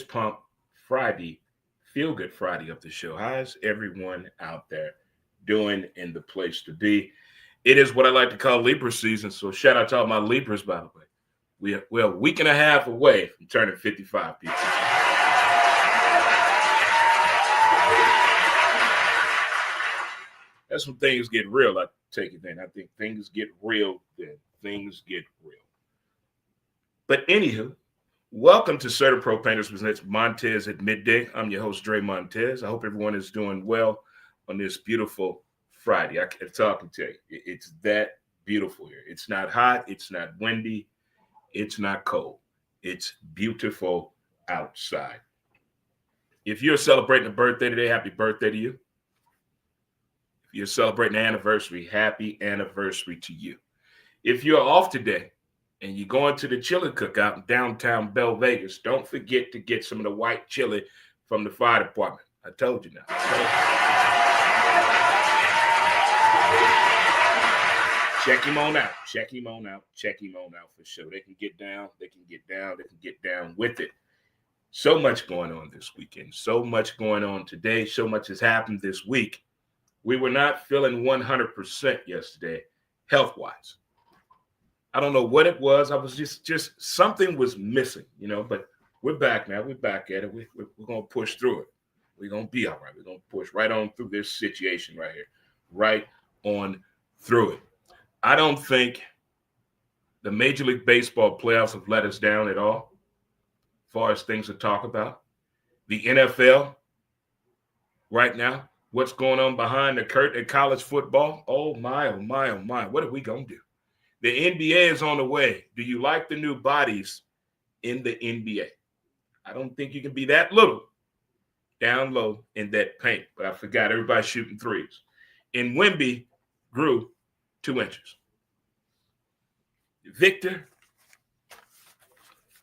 Pump Friday, Feel Good Friday of the show. How's everyone out there doing in the place to be? It is what I like to call Libra season, so shout out to all my Libras, by the way. We're a week and a half away from turning 55 people. That's when things get real. I take it then. I think things get real then. Things get real. But anywho, welcome to CertaPro Painters Presents Montez at Midday. I'm your host, Dre Montez. I hope everyone is doing well on this beautiful Friday. That's all I can tell you. It's that beautiful here. It's not hot. It's not windy. It's not cold. It's beautiful outside. If you're celebrating a birthday today, happy birthday to you. If you're celebrating an anniversary, happy anniversary to you. If you're off today and you're going to the chili cookout in downtown Bell Vegas, don't forget to get some of the white chili from the fire department. I told you now. Check him on out. Check him on out. Check him on out for sure. They can get down. They can get down. They can get down with it. So much going on this weekend. So much going on today. So much has happened this week. We were not feeling 100% yesterday, health-wise. I don't know what it was. I was just something was missing, but we're back now. We're back at it. We're going to push through it. We're going to be all right. We're going to push right on through this situation right here, right on through it. I don't think the Major League Baseball playoffs have let us down at all as far as things to talk about. The NFL right now, what's going on behind the curtain at college football? Oh, my, oh, my, oh, my. What are we going to do? The NBA is on the way. Do you like the new bodies in the NBA? I don't think you can be that little down low in that paint, but I forgot everybody's shooting threes. And Wemby grew 2 inches. Victor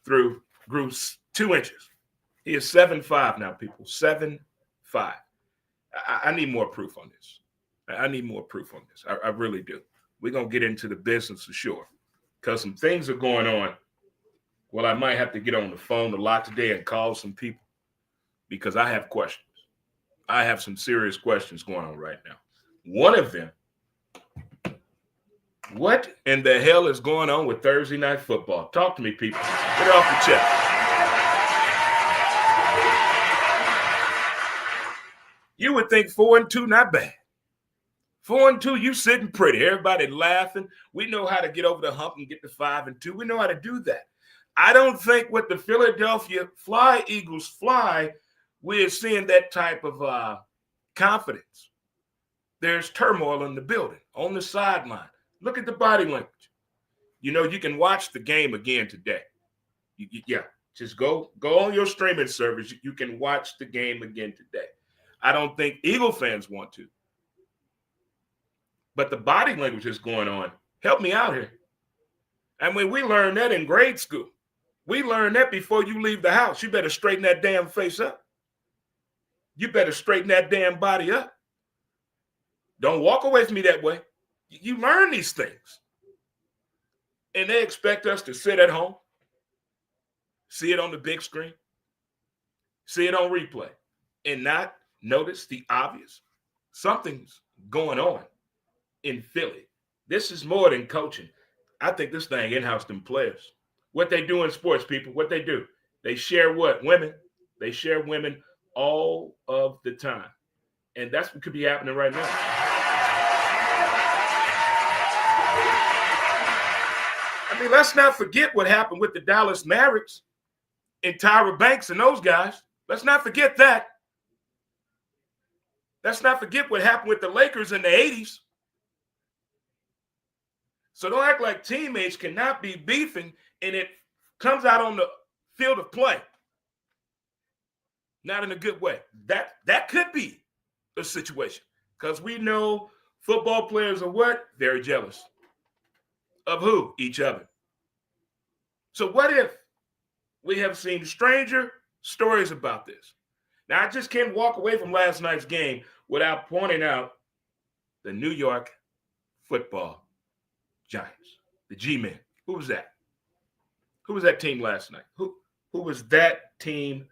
grew 2 inches. He is 7'5" now, people. 7'5". I need more proof on this. I need more proof on this. I really do. We're going to get into the business for sure because some things are going on. Well, I might have to get on the phone a lot today and call some people because I have questions. I have some serious questions going on right now. One of them, what in the hell is going on with Thursday Night Football? Talk to me, people. Get it off your chest. You would think 4-2, not bad. 4-2, you sitting pretty. Everybody laughing. We know how to get over the hump and get to 5-2. We know how to do that. I don't think with the Philadelphia Eagles fly, we're seeing that type of confidence. There's turmoil in the building, on the sideline. Look at the body language. You can watch the game again today. Just go on your streaming service. You can watch the game again today. I don't think Eagle fans want to. But the body language is going on. Help me out here. I mean, we learned that in grade school. We learned that before you leave the house. You better straighten that damn face up. You better straighten that damn body up. Don't walk away from me that way. You learn these things. And they expect us to sit at home, see it on the big screen, see it on replay, and not notice the obvious. Something's going on in Philly. This is more than coaching. I think this thing in-house them players. What they do in sports, people, what they do. They share what? Women. They share women all of the time. And that's what could be happening right now. I mean, let's not forget what happened with the Dallas Mavericks and Tyra Banks and those guys. Let's not forget that. Let's not forget what happened with the Lakers in the 80s. So don't act like teammates cannot be beefing and it comes out on the field of play. Not in a good way. That could be a situation because we know football players are what? Very jealous. Of who? Each other. So what if we have seen stranger stories about this? Now, I just can't walk away from last night's game without pointing out the New York Football Giants, the G-Men. Who was that? Who was that team last night? Who was that team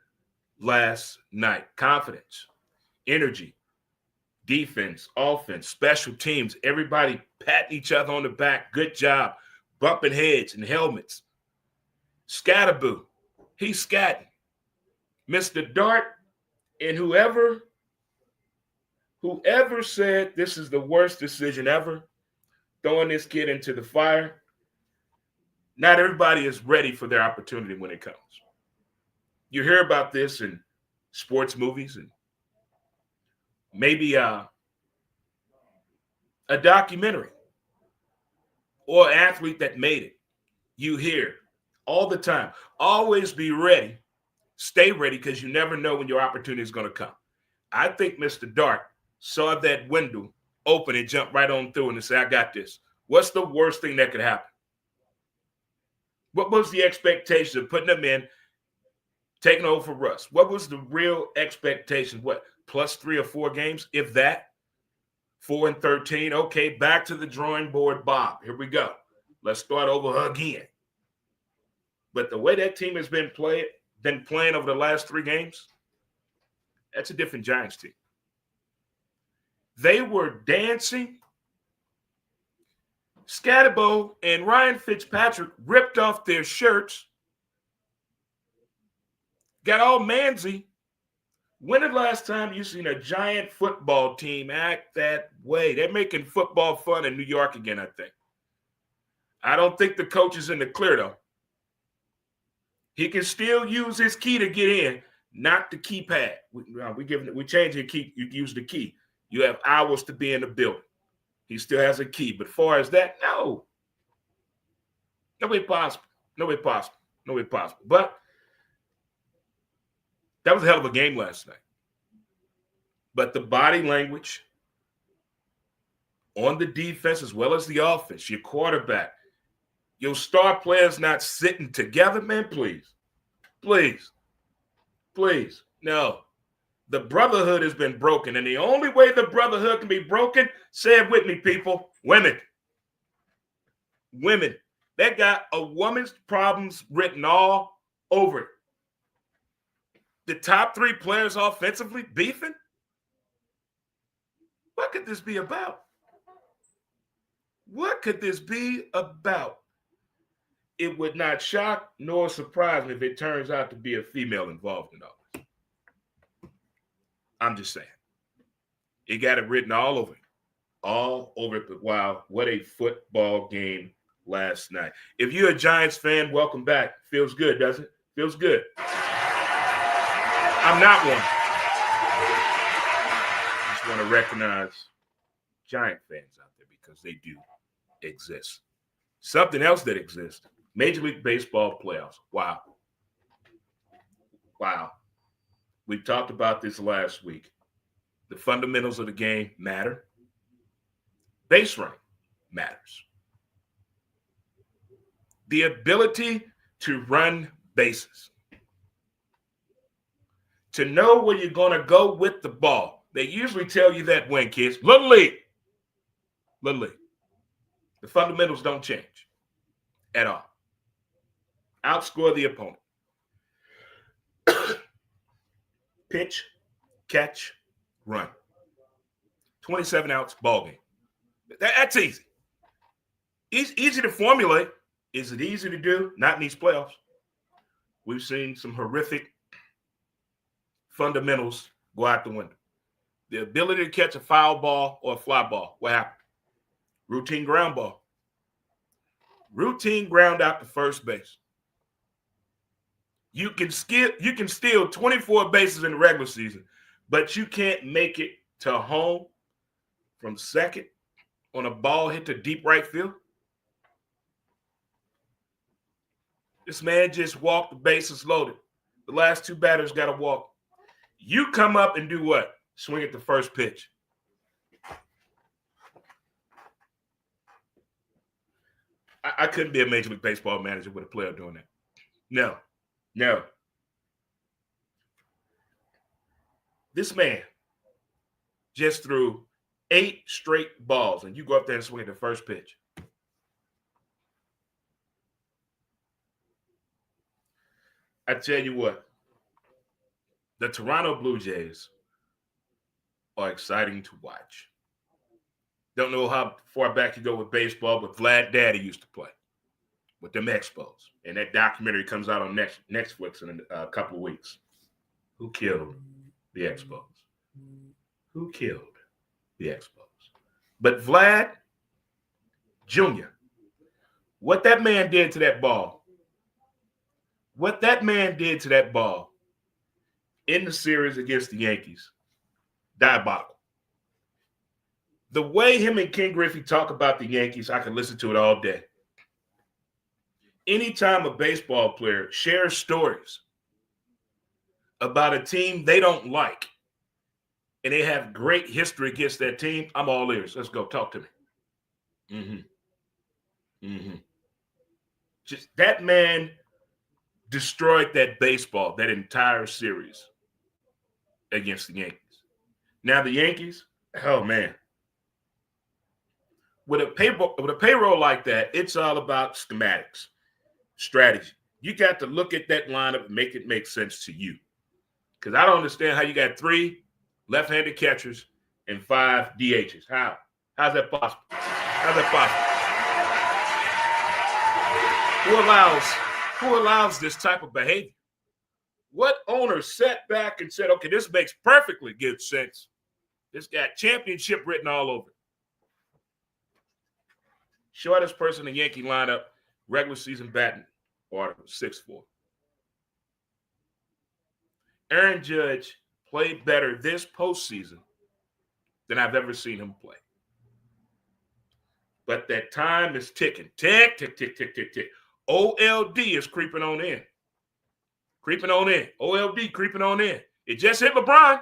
last night. Confidence, energy, defense, offense, special teams, everybody patting each other on the back. Good job. Bumping heads and helmets. Scatterboo, he's scatting. Mr. Dart and whoever said this is the worst decision ever, throwing this kid into the fire, not everybody is ready for their opportunity when it comes. You hear about this in sports movies and maybe a documentary or an athlete that made it. You hear all the time, always be ready, stay ready, because you never know when your opportunity is going to come. I think Mr. Dart saw that window open and jumped right on through and said, I got this. What's the worst thing that could happen? What was the expectation of putting them in, taking over for Russ? What was the real expectation? What, plus 3 or 4 games, if that? 4-13. Okay, back to the drawing board, Bob. Here we go. Let's start over again. But the way that team has been playing over the last 3 games, that's a different Giants team. They were dancing. Scatterbo and Ryan Fitzpatrick ripped off their shirts, got all manzy. When the last time you seen a Giant football team act that way? They're making football fun in New York again, I think. I don't think the coach is in the clear, though. He can still use his key to get in, not the keypad. We change the key. You use the key. You have hours to be in the building. He still has a key. But as far as that, no. No way possible. No way possible. No way possible. But that was a hell of a game last night. But the body language on the defense as well as the offense, your quarterback, your star players not sitting together, man, please. Please. Please. No. The brotherhood has been broken. And the only way the brotherhood can be broken, say it with me, people, women. Women. They got a woman's problems written all over it. The top 3 players offensively beefing? What could this be about? What could this be about? It would not shock nor surprise me if it turns out to be a female involved in all this. I'm just saying. It got it written all over it. All over it. But wow, what a football game last night. If you're a Giants fan, welcome back. Feels good, doesn't it? Feels good. I'm not one. I just want to recognize Giant fans out there because they do exist. Something else that exists, Major League Baseball playoffs. Wow. Wow. We talked about this last week. The fundamentals of the game matter. Base running matters. The ability to run bases. To know where you're going to go with the ball. They usually tell you that when, kids. Little League. Little League. The fundamentals don't change at all. Outscore the opponent. Pitch, catch, run. 27 outs, ball game. That's easy. Easy to formulate. Is it easy to do? Not in these playoffs. We've seen some horrific fundamentals go out the window. The ability to catch a foul ball or a fly ball. What happened? Routine ground ball. Routine ground out to first base. You can steal 24 bases in the regular season, but you can't make it to home from second on a ball hit to deep right field. This man just walked, the bases loaded. The last 2 batters got to walk. You come up and do what? Swing at the first pitch. I couldn't be a Major League Baseball manager with a player doing that. No. This man just threw 8 straight balls, and you go up there and swing at the first pitch. I tell you what, The Toronto Blue Jays are exciting to watch. Don't know how far back you go with baseball, but Vlad Daddy used to play with them Expos. And that documentary comes out on Netflix in a couple of weeks. Who killed the Expos? Who killed the Expos? But Vlad Jr., what that man did to that ball, in the series against the Yankees, diabolical. The way him and Ken Griffey talk about the Yankees, I can listen to it all day. Anytime a baseball player shares stories about a team they don't like and they have great history against that team, I'm all ears. Let's go. Talk to me. Just that man destroyed that baseball, that entire series against the Yankees. Now the Yankees, oh man. With a payroll like that, it's all about schematics, strategy. You got to look at that lineup and make it make sense to you. Because I don't understand how you got 3 left-handed catchers and 5 DHs. How? How's that possible? Who allows this type of behavior? What owner sat back and said, okay, this makes perfectly good sense. This got championship written all over it. Shortest person in the Yankee lineup, regular season batting order, 6'4". Aaron Judge played better this postseason than I've ever seen him play. But that time is ticking. Tick, tick, tick, tick, tick, tick. OLD is creeping on in. OLD creeping on in. It just hit LeBron.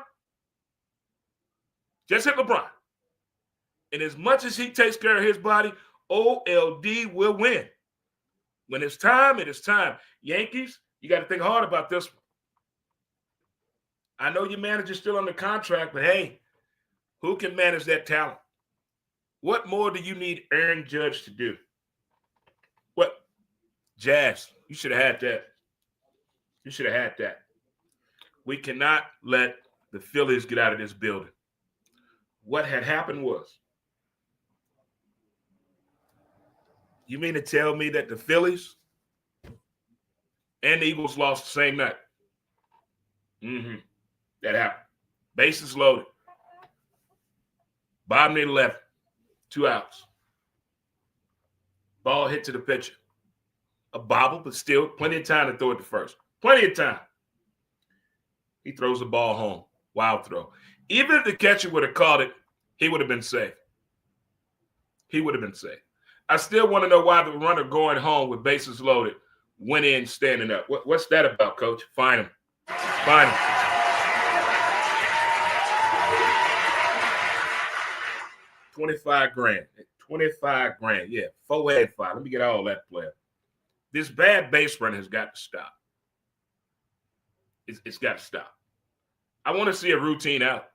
And as much as he takes care of his body, OLD will win. When it's time, it is time. Yankees, you got to think hard about this one. I know your manager's still under contract, but hey, who can manage that talent? What more do you need Aaron Judge to do? What? Jazz, you should have had that. We cannot let the Phillies get out of this building. What had happened was, you mean to tell me that the Phillies and the Eagles lost the same night? That happened. Bases loaded. Bottom of the left. 2 outs. Ball hit to the pitcher. A bobble, but still plenty of time to throw it to first. Plenty of time. He throws the ball home. Wild throw. Even if the catcher would have caught it, he would have been safe. I still want to know why the runner going home with bases loaded went in standing up. What's that about, Coach? Fine him. 25 grand. 25 grand. Yeah, 4 and 5. Let me get all that, player. This bad base running has got to stop. It's got to stop. I want to see a routine out.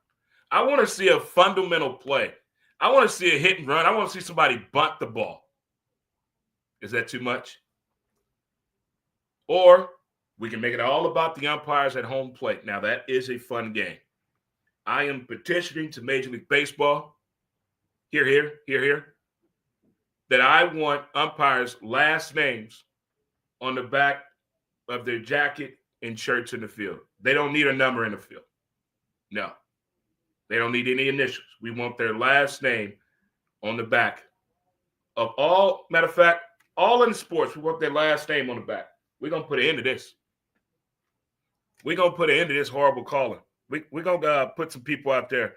I want to see a fundamental play. I want to see a hit and run. I want to see somebody bunt the ball. Is that too much? Or we can make it all about the umpires at home plate. Now, that is a fun game. I am petitioning to Major League Baseball. Here, that I want umpires' last names on the back of their jacket and shirts in the field. They don't need a number in the field. No. They don't need any initials. We want their last name on the back of all, matter of fact, all in sports, we want their last name on the back. We're going to put an end to this. We're going to put an end to this horrible calling. We're going to put some people out there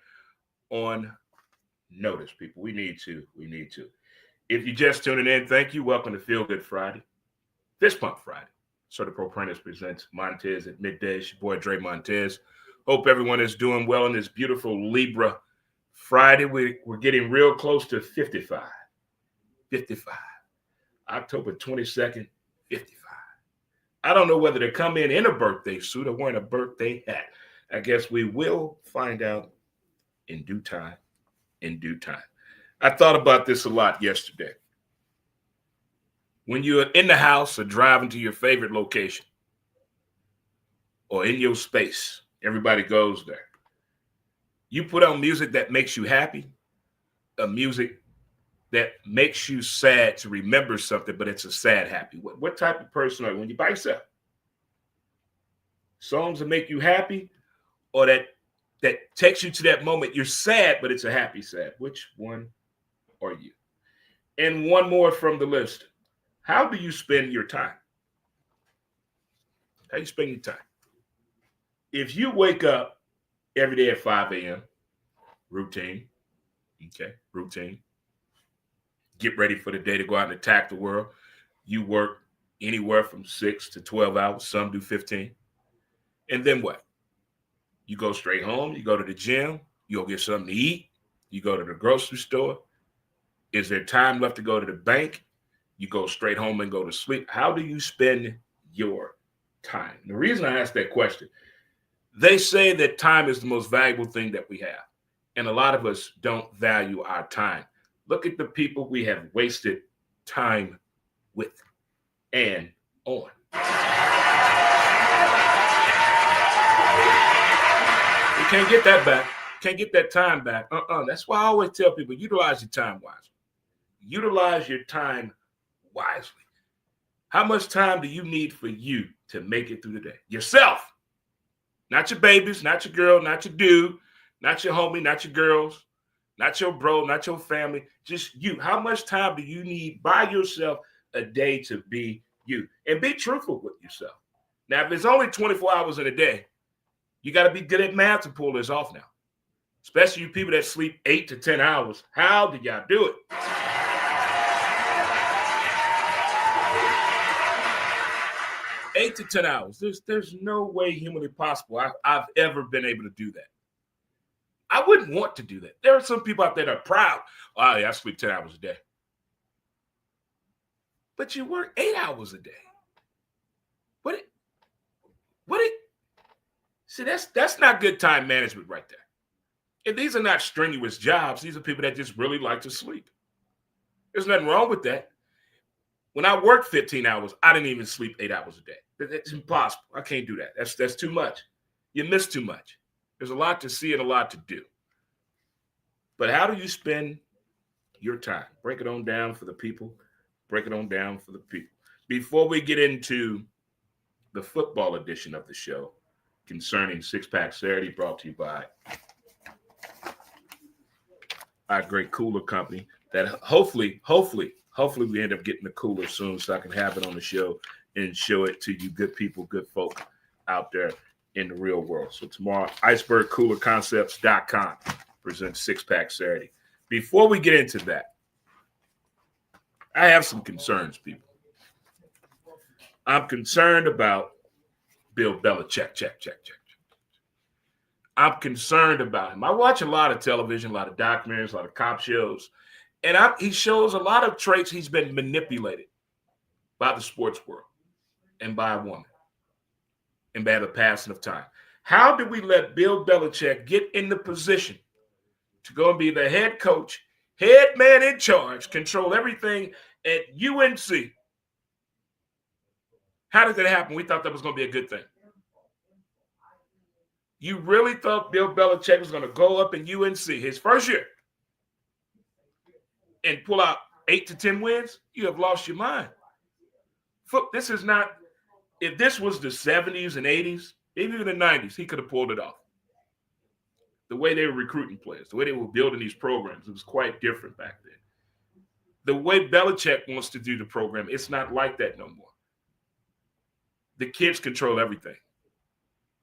on notice, people. We need to. If you're just tuning in, thank you. Welcome to Feel Good Friday. Fist Pump Friday. CertaPro Printers presents Montez at midday. It's your boy, Dre Montez. Hope everyone is doing well on this beautiful Libra Friday. We're getting real close to 55. October 22nd, 55. I don't know whether to come in a birthday suit or wearing a birthday hat. I guess we will find out in due time. I thought about this a lot yesterday. When you're in the house or driving to your favorite location or in your space, Everybody goes there. You put on music that makes you happy, a music that makes you sad to remember something, but it's a sad happy. What type of person are you when you're by yourself? Songs that make you happy, or that takes you to that moment you're sad, but it's a happy sad. Which one are you? And one more from the list. How do you spend your time? How you spend your time? If you wake up every day at 5 a.m., routine, okay, routine. Get ready for the day to go out and attack the world. You work anywhere from 6 to 12 hours. Some do 15. And then what? You go straight home. You go to the gym. You go get something to eat. You go to the grocery store. Is there time left to go to the bank? You go straight home and go to sleep. How do you spend your time? The reason I ask that question, they say that time is the most valuable thing that we have. And a lot of us don't value our time. Look at the people we have wasted time with and on. You can't get that back. Can't get that time back. That's why I always tell people, utilize your time wisely. Utilize your time wisely. How much time do you need for you to make it through the day? Yourself. Not your babies, not your girl, not your dude, not your homie, not your girls, not your bro, not your family. Just you. How much time do you need by yourself a day to be you? And be truthful with yourself. Now, if it's only 24 hours in a day, you got to be good at math to pull this off now. Especially you people that sleep 8 to 10 hours. How do y'all do it? 8 to 10 hours. There's no way humanly possible I've ever been able to do that. I wouldn't want to do that. There are some people out there that are proud. Oh, yeah, I sleep 10 hours a day. But you work 8 hours a day. See, that's not good time management right there. And these are not strenuous jobs. These are people that just really like to sleep. There's nothing wrong with that. When I worked 15 hours, I didn't even sleep 8 hours a day. It's impossible. I can't do that. That's too much. You miss too much. There's a lot to see and a lot to do. But how do you spend your time? Break it on down for the people. Break it on down for the people. Before we get into the football edition of the show concerning Six Pack Saturday, brought to you by our great cooler company that hopefully we end up getting the cooler soon so I can have it on the show and show it to you good people, good folk out there in the real world. So tomorrow, icebergcoolerconcepts.com presents Six Pack Saturday. Before we get into that, I have some concerns, people. I'm concerned about Bill Belichick. I'm concerned about him. I watch a lot of television, a lot of documentaries, a lot of cop shows, and he shows a lot of traits he's been manipulated by the sports world and by a woman and by the passing of time. How did we let Bill Belichick get in the position to go and be the head coach, head man in charge, control everything at UNC? How did that happen? We thought that was going to be a good thing. You really thought Bill Belichick was going to go up in UNC his first year and pull out 8 to 10 wins? You have lost your mind. This is not, if this was the 70s and 80s, maybe even the 90s, he could have pulled it off. The way they were recruiting players, the way they were building these programs, it was quite different back then. The way Belichick wants to do the program, it's not like that no more. The kids control everything.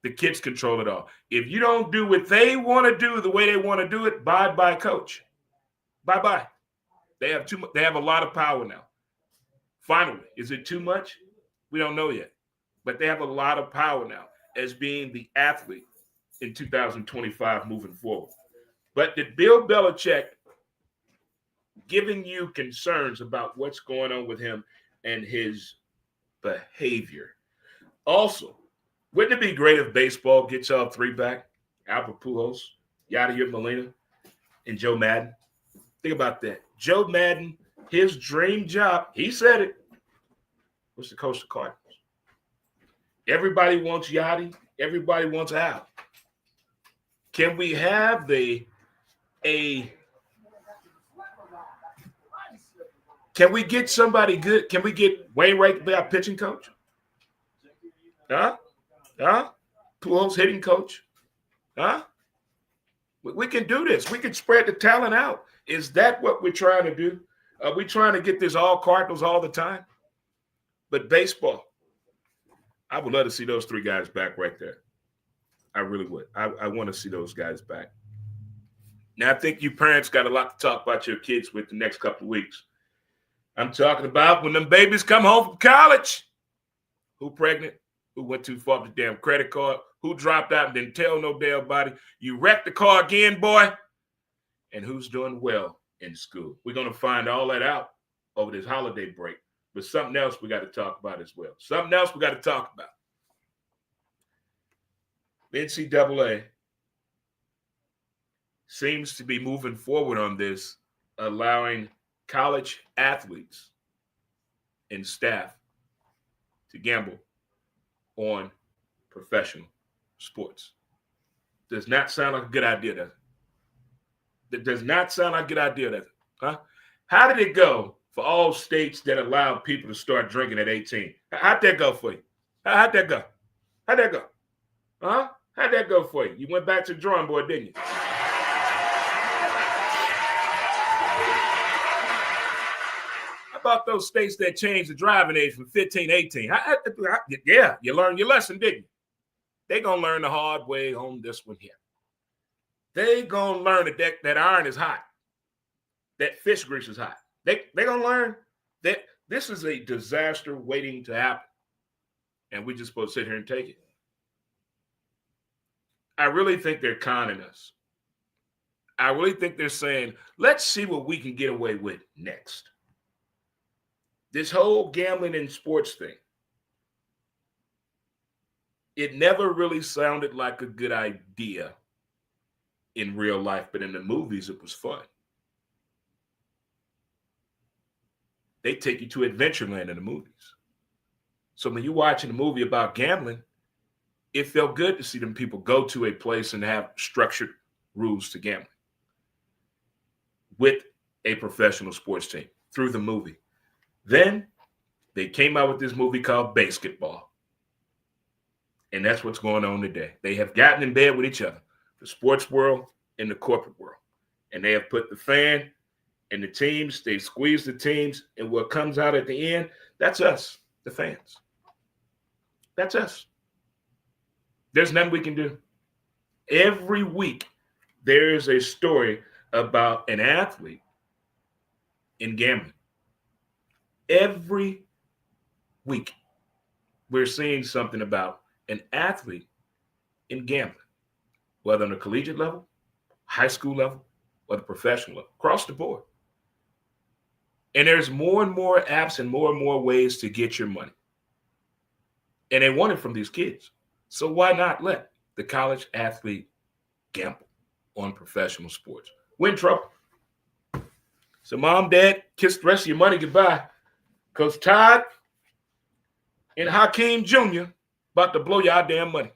The kids control it all. If you don't do what they want to do the way they want to do it, bye-bye, coach. Bye-bye. They have a lot of power now. Finally, is it too much? We don't know yet. But they have a lot of power now as being the athlete in 2025 moving forward. But did Bill Belichick giving you concerns about what's going on with him and his behavior? Also, wouldn't it be great if baseball gets y'all three back? Albert Pujols, Yadier Molina, and Joe Madden. Think about that. Joe Madden, his dream job, he said it, was to coach the Cardinals. Everybody wants Yadi. Everybody wants Al. Can we have can we get somebody good? Can we get Wainwright to be our pitching coach? Huh? Pujols hitting coach? Huh? We can do this. We can spread the talent out. Is that what we're trying to do? Are we trying to get this all Cardinals all the time? But baseball, I would love to see those three guys back right there. I really would. I want to see those guys back. Now, I think you parents got a lot to talk about your kids with the next couple of weeks. I'm talking about when them babies come home from college. Who pregnant? Who went too far with the damn credit card? Who dropped out and didn't tell no damn body? You wrecked the car again, boy. And who's doing well in school? We're going to find all that out over this holiday break. But something else we got to talk about as well. Something else we got to talk about. NCAA seems to be moving forward on this, allowing college athletes and staff to gamble on professional sports. Does not sound like a good idea, does it? That does not sound like a good idea, does it? Huh? How did it go for all states that allowed people to start drinking at 18? How'd that go for you? How'd that go? How'd that go? Huh? How'd that go for you? You went back to the drawing board, didn't you? How about those states that changed the driving age from 15 to 18? Yeah, you learned your lesson, didn't you? They're going to learn the hard way on this one here. They're going to learn that iron is hot, that fish grease is hot. They're going to learn that this is a disaster waiting to happen, and we're just supposed to sit here and take it. I really think they're conning us. I really think they're saying, let's see what we can get away with next. This whole gambling in sports thing, it never really sounded like a good idea in real life, but in the movies, it was fun. They take you to Adventureland in the movies. So when you're watching a movie about gambling, it felt good to see them people go to a place and have structured rules to gambling with a professional sports team through the movie. Then they came out with this movie called Basketball. And that's what's going on today. They have gotten in bed with each other, the sports world and the corporate world. And they have put the fan and the teams, they squeeze the teams, and what comes out at the end, that's us, the fans. That's us. There's nothing we can do. Every week, there's a story about an athlete in gambling. Every week, we're seeing something about an athlete in gambling, whether on the collegiate level, high school level, or the professional level, across the board. And there's more and more apps and more ways to get your money. And they want it from these kids. So why not let the college athlete gamble on professional sports? We're in trouble. So mom, dad, kiss the rest of your money goodbye. Coach Todd and Hakeem Jr. about to blow your damn money.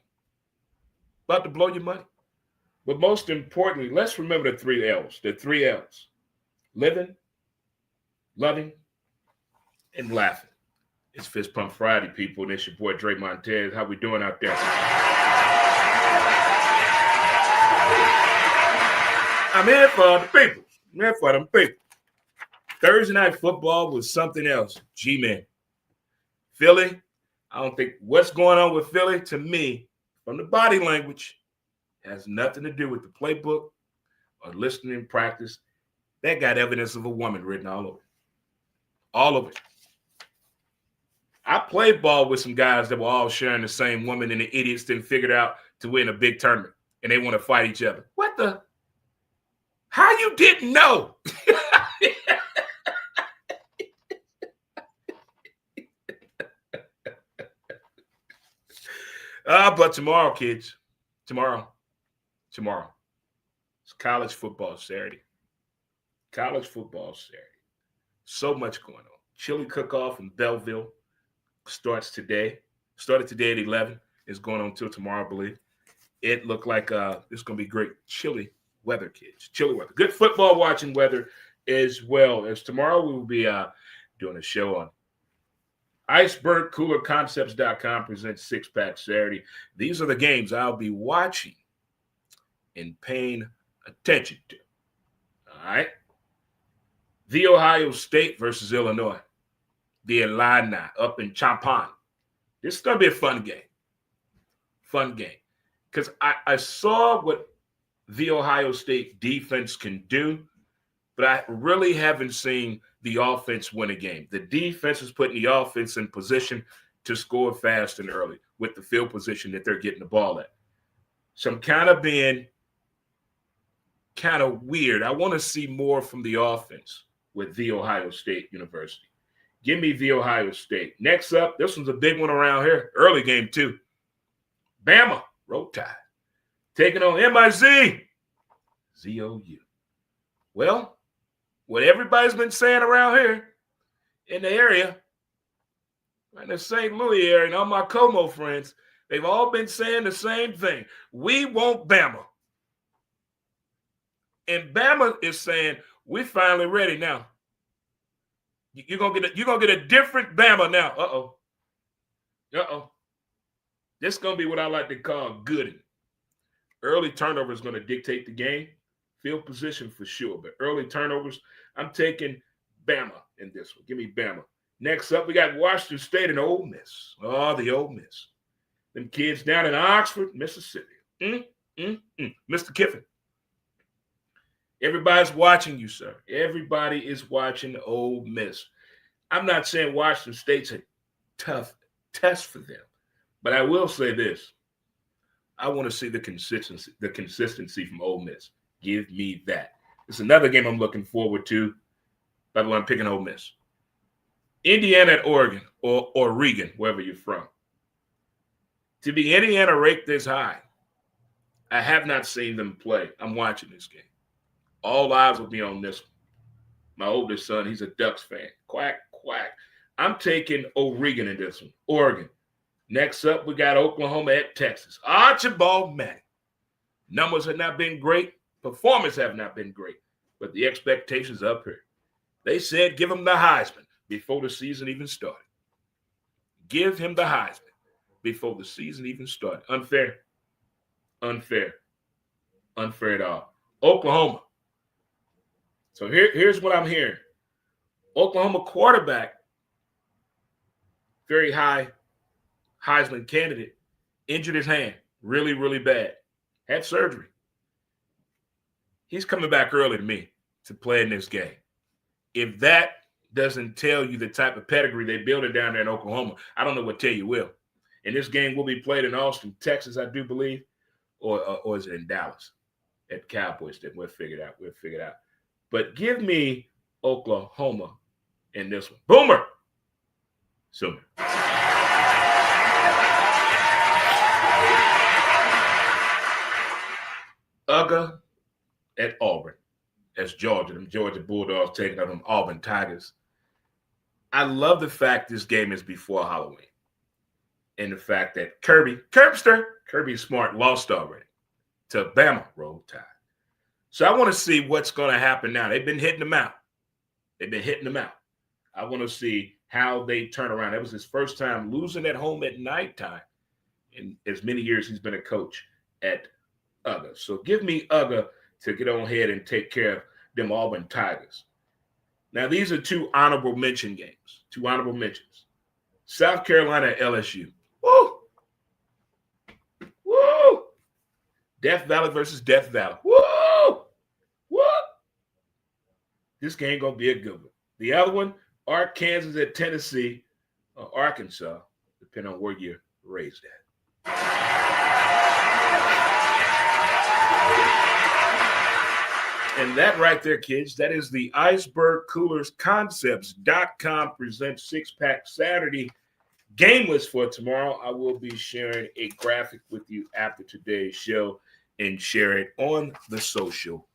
About to blow your money. But most importantly, let's remember the 3 L's. The 3 L's. Living, loving, and laughing. It's Fist Pump Friday, people, and it's your boy, Dre Montez. How we doing out there? I'm here for the people. I'm here for them people. Thursday night football was something else. G-Man. Philly, I don't think what's going on with Philly, to me, from the body language, has nothing to do with the playbook or listening in practice. That got evidence of a woman written all over it. All over it. I played ball with some guys that were all sharing the same woman, and the idiots didn't figure it out to win a big tournament, and they want to fight each other. What the? How you didn't know? But tomorrow, kids, tomorrow, it's college football Saturday. College football Saturday. So much going on. Chili cook-off in Belleville starts today. Started today at 11. It's going on until tomorrow, I believe. It looked like it's going to be great chilly weather, kids. Chilly weather. Good football watching weather as well. As tomorrow we will be doing a show on IcebergCoolerConcepts.com presents Six Pack Saturday. These are the games I'll be watching and paying attention to. All right. The Ohio State versus Illinois. The Illini up in Champaign. This is going to be a fun game. Fun game. Because I saw what the Ohio State defense can do, but I really haven't seen the offense win a game. The defense is putting the offense in position to score fast and early with the field position that they're getting the ball at. So I'm kind of being kind of weird. I want to see more from the offense with the Ohio State University. Give me the Ohio State. Next up, this one's a big one around here. Early game, too. Bama, Roll Tide. Taking on MIZ, ZOU. Well, what everybody's been saying around here in the area, in the St. Louis area, and all my Como friends, they've all been saying the same thing. We want Bama. And Bama is saying, we're finally ready now. You're gonna get a different Bama now. Uh-oh. This is gonna be what I like to call gooding. Early turnover is gonna dictate the game. Field position for sure, but early turnovers, I'm taking Bama in this one. Give me Bama. Next up, we got Washington State and Ole Miss. Oh, the Ole Miss. Them kids down in Oxford, Mississippi. Mr. Kiffin. Everybody's watching you, sir. Everybody is watching Ole Miss. I'm not saying Washington State's a tough test for them, but I will say this. I want to see the consistency from Ole Miss. Give me that. It's another game I'm looking forward to. By the way, I'm picking Ole Miss. Indiana at Oregon or Oregon, wherever you're from. To be Indiana ranked this high, I have not seen them play. I'm watching this game. All eyes will be on this one. My oldest son, he's a Ducks fan. Quack, quack. I'm taking Oregon in this one. Oregon. Next up, we got Oklahoma at Texas. Archibald Manning. Numbers have not been great. Performance have not been great. But the expectations up here. They said give him the Heisman before the season even started. Give him the Heisman before the season even started. Unfair. Unfair. Unfair at all. Oklahoma. So here's what I'm hearing. Oklahoma quarterback, very high Heisman candidate, injured his hand really, really bad. Had surgery. He's coming back early to me to play in this game. If that doesn't tell you the type of pedigree they're building down there in Oklahoma, I don't know what tell you will. And this game will be played in Austin, Texas, I do believe, or is it in Dallas at Cowboys? Then we'll figure it out. We'll figure it out. But give me Oklahoma in this one. Boomer. Sooner. Uga at Auburn. That's Georgia. Them Georgia Bulldogs taking out them Auburn Tigers. I love the fact this game is before Halloween. And the fact that Kirby Smart lost already to Bama. Roll Tide. So I want to see what's going to happen now. They've been hitting them out. I want to see how they turn around. That was his first time losing at home at nighttime in as many years he's been a coach at Uga. So give me Uga to get on ahead and take care of them Auburn Tigers. Now, these are two honorable mention games. Two honorable mentions. South Carolina at LSU. Woo! Woo! Death Valley versus Death Valley. Woo! What? This game gonna be a good one. The other one, Arkansas at Tennessee, or Arkansas, depending on where you're raised at. And that right there, kids, that is the Iceberg Coolers Concepts.com presents Six Pack Saturday game list for tomorrow. I will be sharing a graphic with you after today's show and share it on the social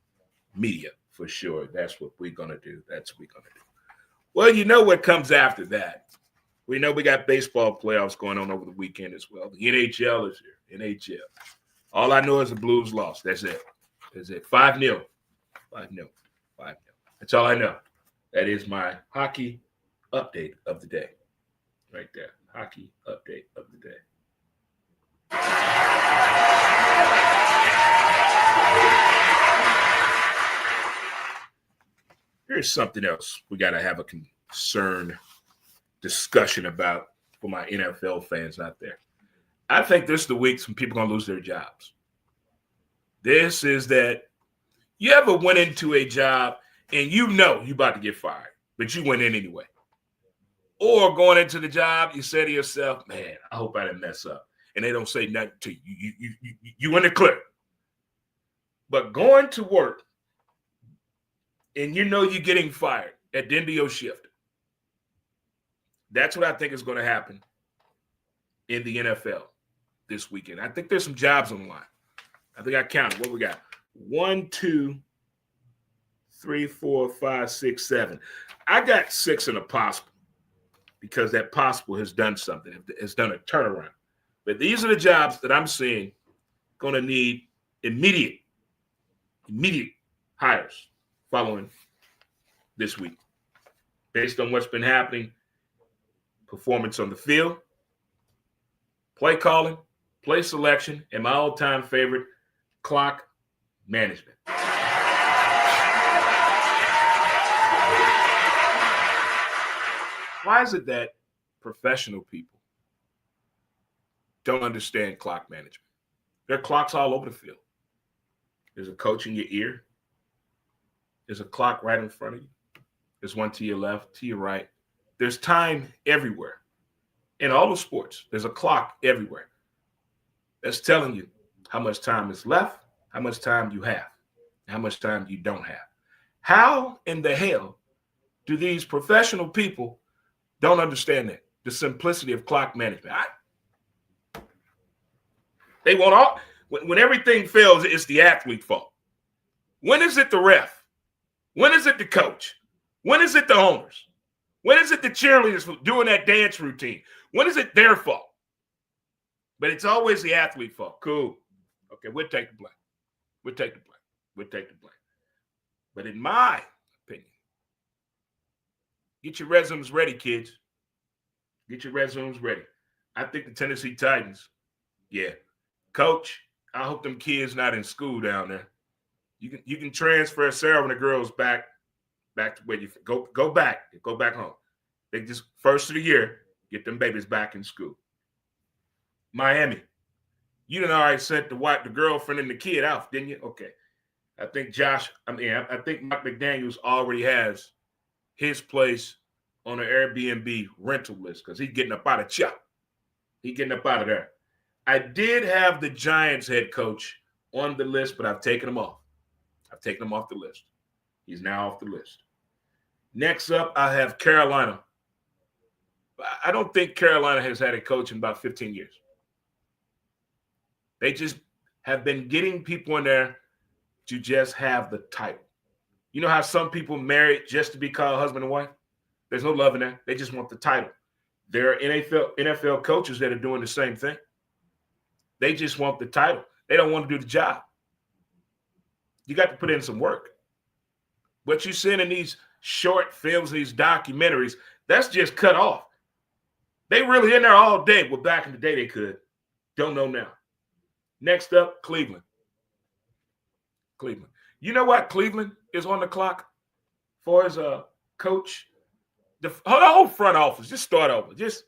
media for sure. That's what we're going to do. Well, you know what comes after that. We know we got baseball playoffs going on over the weekend as well. The NHL is here. NHL. All I know is the Blues lost. That's it. 5-0. 5-0. 5-0. That's all I know. That is my hockey update of the day. Right there. Hockey update of the day. Here's something else we got to have a concerned discussion about for my NFL fans out there. I think this is the week some people are going to lose their jobs. This is that you ever went into a job and you know you're about to get fired, but you went in anyway. Or going into the job, you say to yourself, man, I hope I didn't mess up. And they don't say nothing to you. You in the clear. But going to work and you know you're getting fired at the end of your shift. That's what I think is going to happen in the NFL this weekend. I think there's some jobs on the line. I think I counted. What we got? 1, 2, 3, 4, 5, 6, 7. I got 6 in a possible because that possible has done something. Has done a turnaround. But these are the jobs that I'm seeing going to need immediate hires following this week. Based on what's been happening, performance on the field, play calling, play selection, and my all-time favorite, clock management. Why is it that professional people don't understand clock management? There are clocks all over the field. There's a coach in your ear. There's a clock right in front of you. There's one to your left, to your right. There's time everywhere. In all the sports, there's a clock everywhere that's telling you how much time is left, how much time you have, how much time you don't have. How in the hell do these professional people don't understand that? The simplicity of clock management. They want all, when everything fails, it's the athlete's fault. When is it the ref? When is it the coach? When is it the owners? When is it the cheerleaders for doing that dance routine? When is it their fault? But it's always the athlete's fault. Cool. Okay, we'll take the blame. We'll take the blame. We'll take the blame. But in my opinion, get your resumes ready, kids. Get your resumes ready. I think the Tennessee Titans, yeah. Coach, I hope them kids not in school down there. You can transfer Sarah and the girls back to where you go back home. They just first of the year get them babies back in school. Miami, you done already sent the girlfriend and the kid out, didn't you? Okay, I think I think Mike McDaniels already has his place on an Airbnb rental list because he's getting up out of Chop. He's getting up out of there. I did have the Giants head coach on the list, but I've taken him off. I've taken him off the list. He's now off the list. Next up, I have Carolina. I don't think Carolina has had a coach in about 15 years. They just have been getting people in there to just have the title. You know how some people marry just to be called husband and wife? There's no love in that. They just want the title. There are NFL coaches that are doing the same thing. They just want the title. They don't want to do the job. You got to put in some work. What you see in these short films, these documentaries, that's just cut off. They really in there all day. Well, back in the day they could. Don't know now. Next up, Cleveland. You know what? Cleveland is on the clock for as a coach. The whole front office. Just start over. Just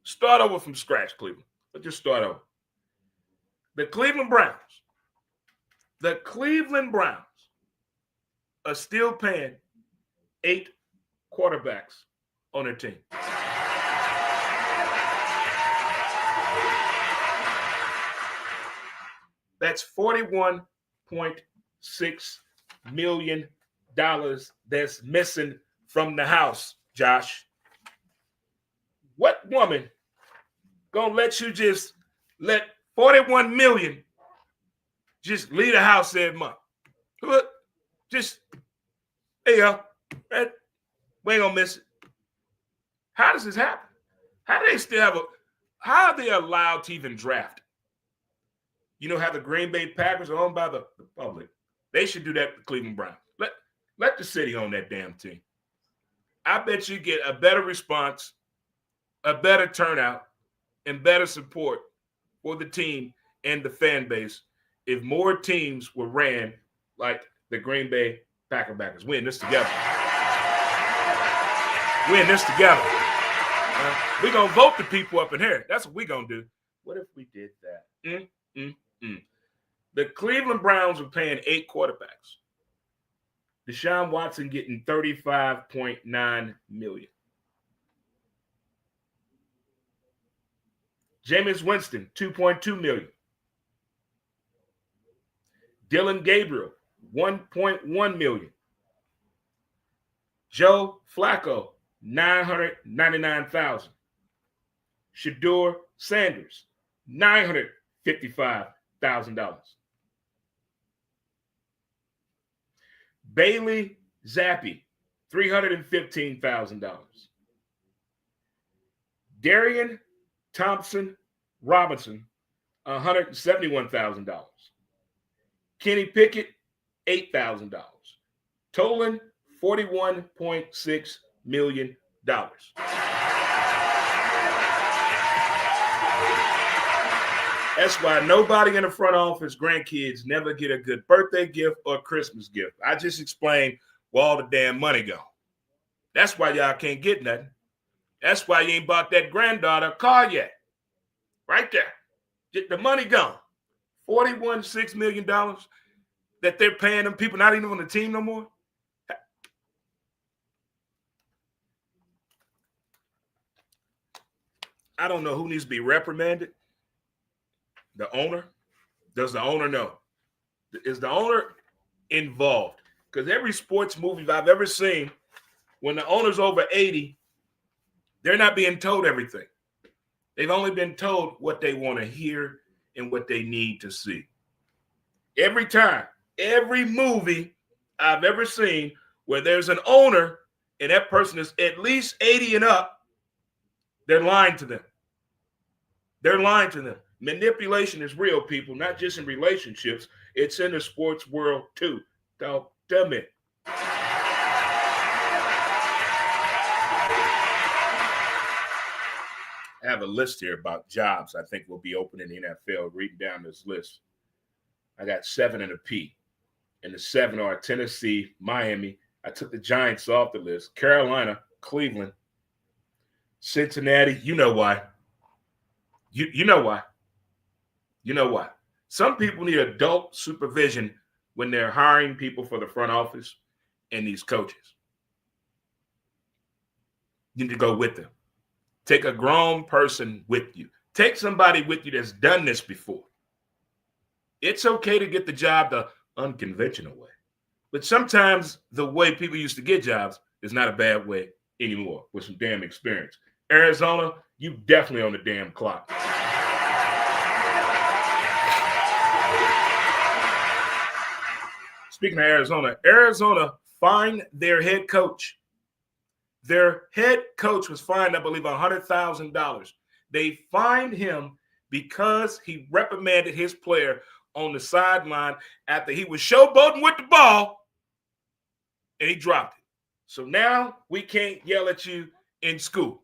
start over from scratch, Cleveland. But just start over. The Cleveland Browns are still paying 8 quarterbacks on their team. That's $41.6 million that's missing from the house, Josh. What woman gonna let you just let 41 million just leave the house every month? Just, there you go. We ain't gonna miss it. How does this happen? How do they still have how are they allowed to even draft? You know how the Green Bay Packers are owned by the public? They should do that with the Cleveland Browns. Let the city own that damn team. I bet you get a better response, a better turnout, and better support for the team and the fan base if more teams were ran like the Green Bay Packers. We're in this together. We're in this together. We're going to vote the people up in here. That's what we're going to do. What if we did that? The Cleveland Browns are paying 8 quarterbacks. Deshaun Watson getting $35.9 million. Jameis Winston, $2.2 million. Dylan Gabriel, $1.1 million. Joe Flacco, $999,000. Shedeur Sanders, $955,000. Bailey Zappi, $315,000. Darian Thompson Robinson, $171,000. Kenny Pickett, $8,000. Totaling $41.6 million. That's why nobody in the front office, grandkids, never get a good birthday gift or Christmas gift. I just explained where all the damn money go. That's why y'all can't get nothing. That's why you ain't bought that granddaughter a car yet. Right there. Get the money gone. $41.6 million that they're paying them people not even on the team no more. I don't know who needs to be reprimanded. The owner? Does the owner know? Is the owner involved? Because every sports movie I've ever seen, when the owner's over 80, they're not being told everything. They've only been told what they want to hear and what they need to see. Every time, every movie I've ever seen where there's an owner and that person is at least 80 and up, they're lying to them. They're lying to them. Manipulation is real, people, not just in relationships. It's in the sports world, too. Don't tell me. I have a list here about jobs I think will be open in the NFL. Reading down this list. I got 7 in a P. And the 7 are Tennessee, Miami. I took the Giants off the list. Carolina, Cleveland, Cincinnati. You know why. You know why. You know why? Some people need adult supervision when they're hiring people for the front office and these coaches. You need to go with them. Take a grown person with you. Take somebody with you that's done this before. It's okay to get the job the unconventional way. But sometimes the way people used to get jobs is not a bad way anymore with some damn experience. Arizona, you definitely on the damn clock. Speaking of Arizona fined their head coach. Their head coach was fined, I believe, $100,000. They fined him because he reprimanded his player on the sideline after he was showboating with the ball and he dropped it. So now we can't yell at you in school.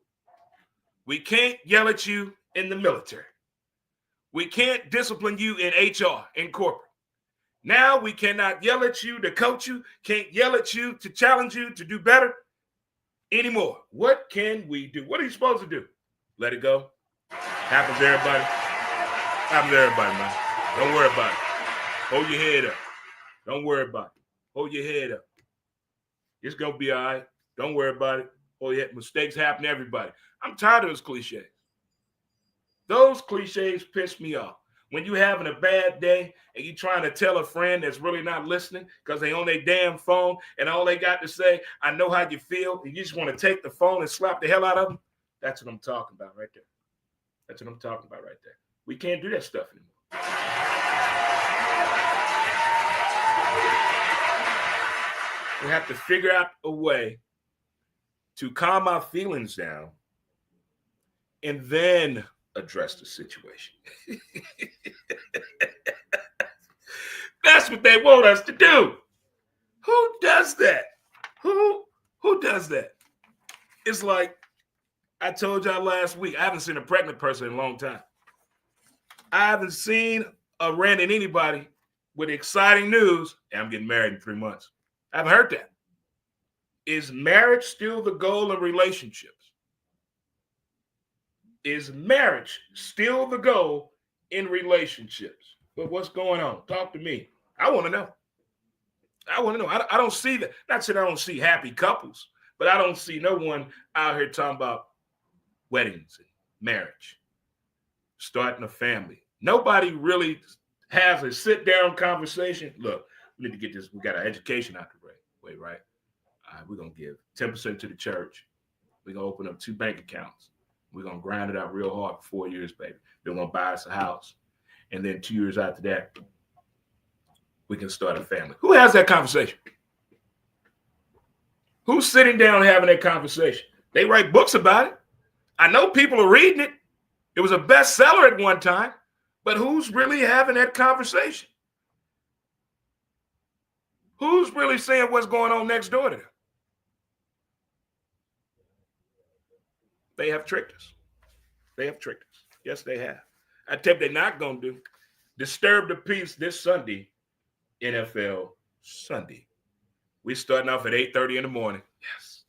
We can't yell at you in the military. We can't discipline you in HR, in corporate. Now we cannot yell at you to coach you, can't yell at you to challenge you to do better anymore. What can we do? What are you supposed to do? Let it go. Happens to everybody. Happens to everybody, man. Don't worry about it. Hold your head up. Don't worry about it. Hold your head up. It's going to be all right. Don't worry about it. Oh, yeah, mistakes happen to everybody. I'm tired of those cliches. Those cliches piss me off. When you having a bad day and you trying to tell a friend that's really not listening because they on their damn phone and all they got to say, I know how you feel, and you just want to take the phone and slap the hell out of them, that's what I'm talking about right there. That's what I'm talking about right there. We can't do that stuff anymore. We have to figure out a way to calm our feelings down and then address the situation. That's what they want us to do. Who does that? Who does that? It's like I told y'all last week, I haven't seen a pregnant person in a long time. I haven't seen or ran into anybody with exciting news, and I'm getting married in 3 months. I haven't heard that. Is marriage still the goal of relationships? Is marriage still the goal in relationships? But what's going on? Talk to me. I want to know. I don't see that. Not that I don't see happy couples, but I don't see no one out here talking about weddings and marriage, starting a family. Nobody really has a sit-down conversation. Look, we need to get this. We got our education out the way, right? All right, we're going to give 10% to the church. We're going to open up 2 bank accounts. We're going to grind it out real hard for 4 years, baby. Then we're going to buy us a house. And then 2 years after that, we can start a family. Who has that conversation? Who's sitting down having that conversation? They write books about it. I know people are reading it. It was a bestseller at one time. But who's really having that conversation? Who's really saying what's going on next door to them? They have tricked us. They have tricked us. Yes, they have. I tell you, they're not going to do. Disturb the peace this Sunday, NFL Sunday. We're starting off at 8:30 in the morning. Yes.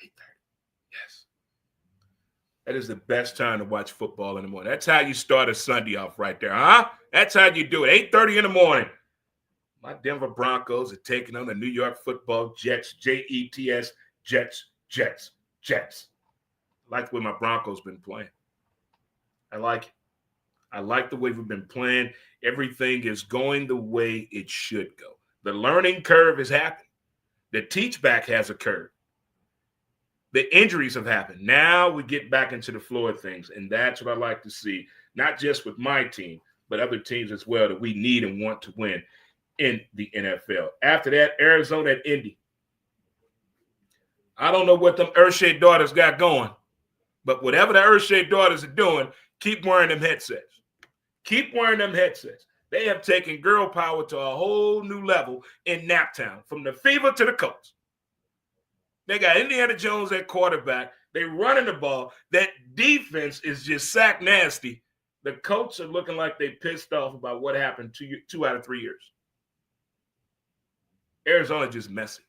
8:30. Yes. That is the best time to watch football in the morning. That's how you start a Sunday off right there, huh? That's how you do it. 8:30 in the morning. My Denver Broncos are taking on the New York Football Jets, Jets, Jets. I like the way my Broncos been playing. I like it. I like the way we've been playing. Everything is going the way it should go. The learning curve has happened. The teach back has occurred. The injuries have happened. Now we get back into the flow of things, and that's what I like to see, not just with my team, but other teams as well that we need and want to win in the NFL. After that, Arizona and Indy. I don't know what them Urshay daughters got going, but whatever the Urshay daughters are doing, keep wearing them headsets. Keep wearing them headsets. They have taken girl power to a whole new level in Naptown, from the Fever to the Colts. They got Indiana Jones at quarterback. They running the ball. That defense is just sack nasty. The Colts are looking like they pissed off about what happened 2 out of 3 years. Arizona just messy.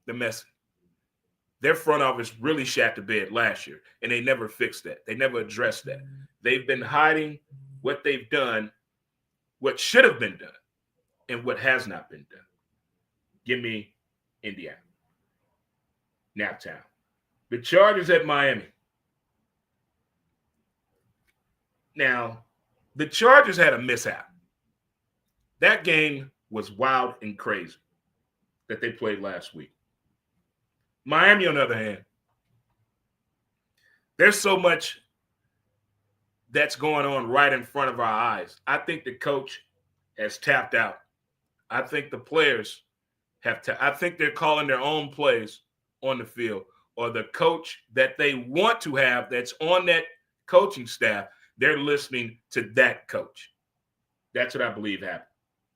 They're messy. Their front office really shat the bed last year, and they never fixed that. They never addressed that. They've been hiding what they've done, what should have been done, and what has not been done. Give me Indiana. Naptown. The Chargers at Miami. Now, the Chargers had a mishap. That game was wild and crazy that they played last week. Miami, on the other hand, there's so much that's going on right in front of our eyes. I think the coach has tapped out. I think the players have I think they're calling their own plays on the field, or the coach that they want to have that's on that coaching staff, they're listening to that coach. That's what I believe happened.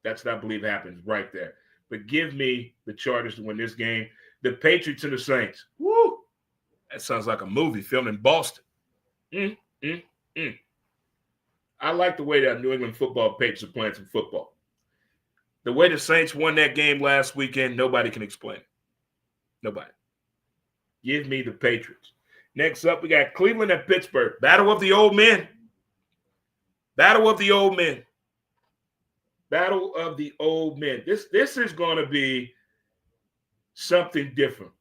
That's what I believe happens right there. But give me the Chargers to win this game. The Patriots and the Saints. Woo! That sounds like a movie filmed in Boston. I like the way that New England football Patriots are playing some football. The way the Saints won that game last weekend, nobody can explain it. Nobody. Give me the Patriots. Next up, we got Cleveland and Pittsburgh. Battle of the old men. Battle of the old men. Battle of the old men. This is going to be something different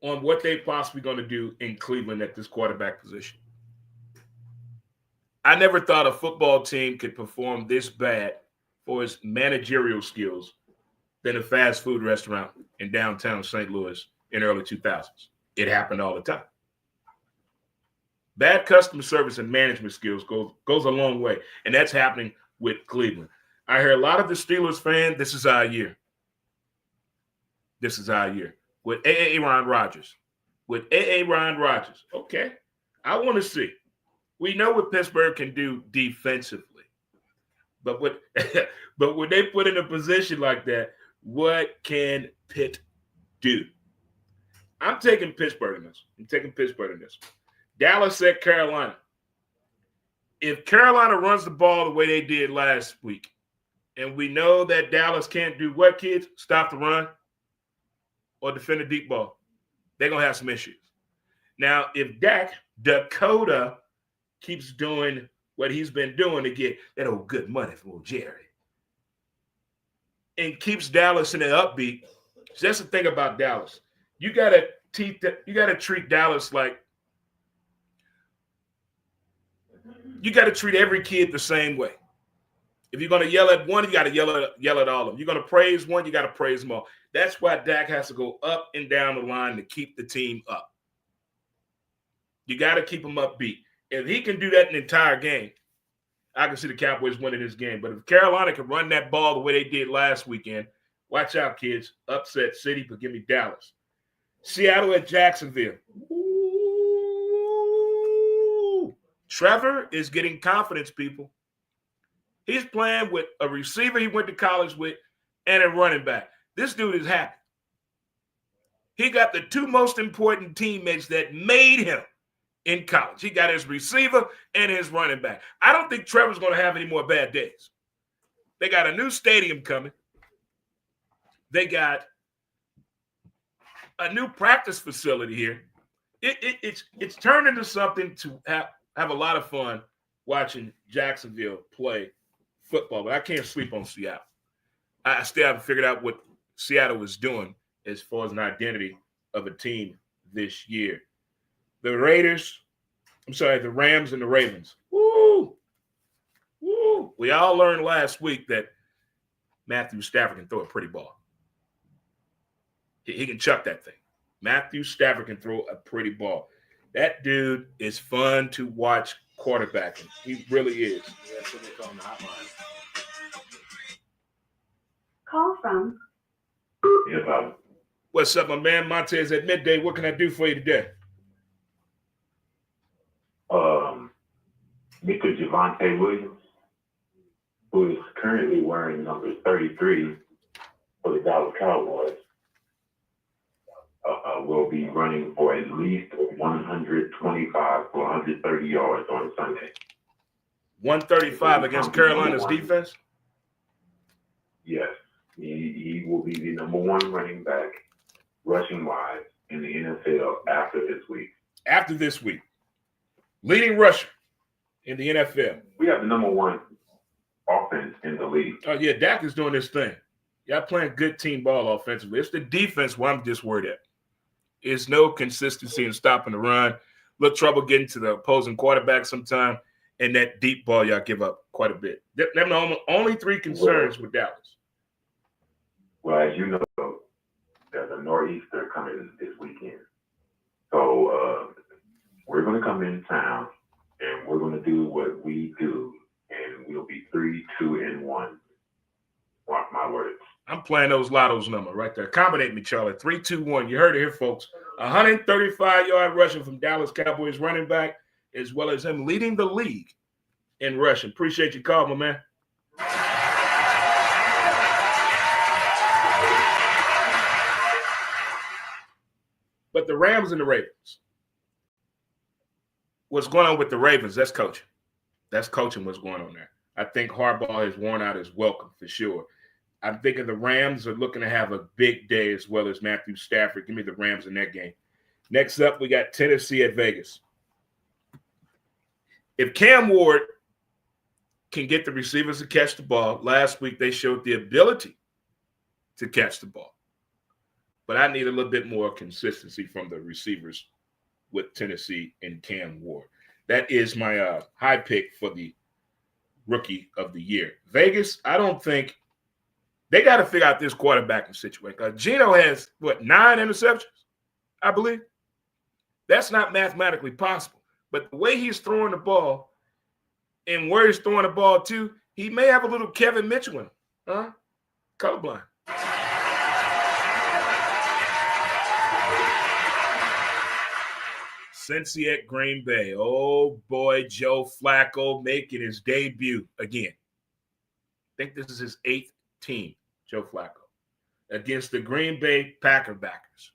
on what they possibly going to do in Cleveland at this quarterback position. I never thought a football team could perform this bad for its managerial skills than a fast food restaurant in downtown St. Louis in early 2000s. It happened all the time. Bad customer service and management skills goes a long way, and that's happening with Cleveland. I hear a lot of the Steelers fans, this is our year. This is our year. With Aaron Rodgers. Okay. I want to see. We know what Pittsburgh can do defensively, but what but when they put in a position like that, what can Pitt do? I'm taking Pittsburgh in this. Dallas at Carolina. If Carolina runs the ball the way they did last week, and we know that Dallas can't do what, kids? Stop the run or defend a deep ball. They're going to have some issues. Now, if Dakota keeps doing what he's been doing to get that old good money from old Jerry and keeps Dallas in the upbeat, that's the thing about Dallas. You got to treat Dallas like you got to treat every kid the same way. If you're going to yell at one, you got to yell at all of them. You're going to praise one, you got to praise them all. That's why Dak has to go up and down the line to keep the team up. You got to keep them upbeat. If he can do that an entire game, I can see the Cowboys winning this game. But if Carolina can run that ball the way they did last weekend, watch out, kids. Upset city, but give me Dallas. Seattle at Jacksonville. Ooh. Trevor is getting confidence, people. He's playing with a receiver he went to college with and a running back. This dude is happy. He got the two most important teammates that made him in college. He got his receiver and his running back. I don't think Trevor's going to have any more bad days. They got a new stadium coming. They got a new practice facility here. It's turned into something to have a lot of fun watching Jacksonville play football, but I can't sleep on Seattle. I still haven't figured out what Seattle is doing as far as an identity of a team this year. The Rams and the Ravens. Woo! Woo! We all learned last week that Matthew Stafford can throw a pretty ball. He can chuck that thing. Matthew Stafford can throw a pretty ball. That dude is fun to watch quarterbacking. He really is. That's what they call him, the hotline. Call from. Yeah, Bob. What's up, my man? Montez at midday. What can I do for you today? Mr. Javonte Williams, who is currently wearing number 33 for the Dallas Cowboys, will be running for at least 125 to 130 yards on Sunday. 135 against Carolina's defense? Yes. He will be the number one running back, rushing-wise, in the NFL after this week. After this week. Leading rusher in the NFL. We have the number one offense in the league. Oh, yeah, Dak is doing this thing. Y'all playing good team ball offensively. It's the defense where I'm just worried at. It's no consistency in stopping the run. Little trouble getting to the opposing quarterback sometime. And that deep ball y'all give up quite a bit. Them the only three concerns with Dallas. Well, as you know, there's a nor'easter coming this weekend. So we're going to come in town, and we're going to do what we do, and we'll be 3-2-1. Mark my words. I'm playing those lottos number right there. Accommodate me, Charlie. 3-2-1. You heard it here, folks. 135-yard rushing from Dallas Cowboys running back, as well as him leading the league in rushing. Appreciate your call, my man. But the Rams and the Ravens. What's going on with the Ravens? That's coaching. That's coaching what's going on there. I think Harbaugh has worn out his welcome for sure. I'm thinking the Rams are looking to have a big day as well as Matthew Stafford. Give me the Rams in that game. Next up, we got Tennessee at Vegas. If Cam Ward can get the receivers to catch the ball, last week they showed the ability to catch the ball. But I need a little bit more consistency from the receivers with Tennessee and Cam Ward. That is my high pick for the rookie of the year. Vegas, I don't think they got to figure out this quarterbacking situation. Geno has, 9 interceptions, I believe? That's not mathematically possible. But the way he's throwing the ball and where he's throwing the ball to, he may have a little Kevin Mitchell in him. Huh? Colorblind. Cincy at Green Bay. Oh, boy, Joe Flacco making his debut again. I think this is his 8th team, Joe Flacco, against the Green Bay Packer backers.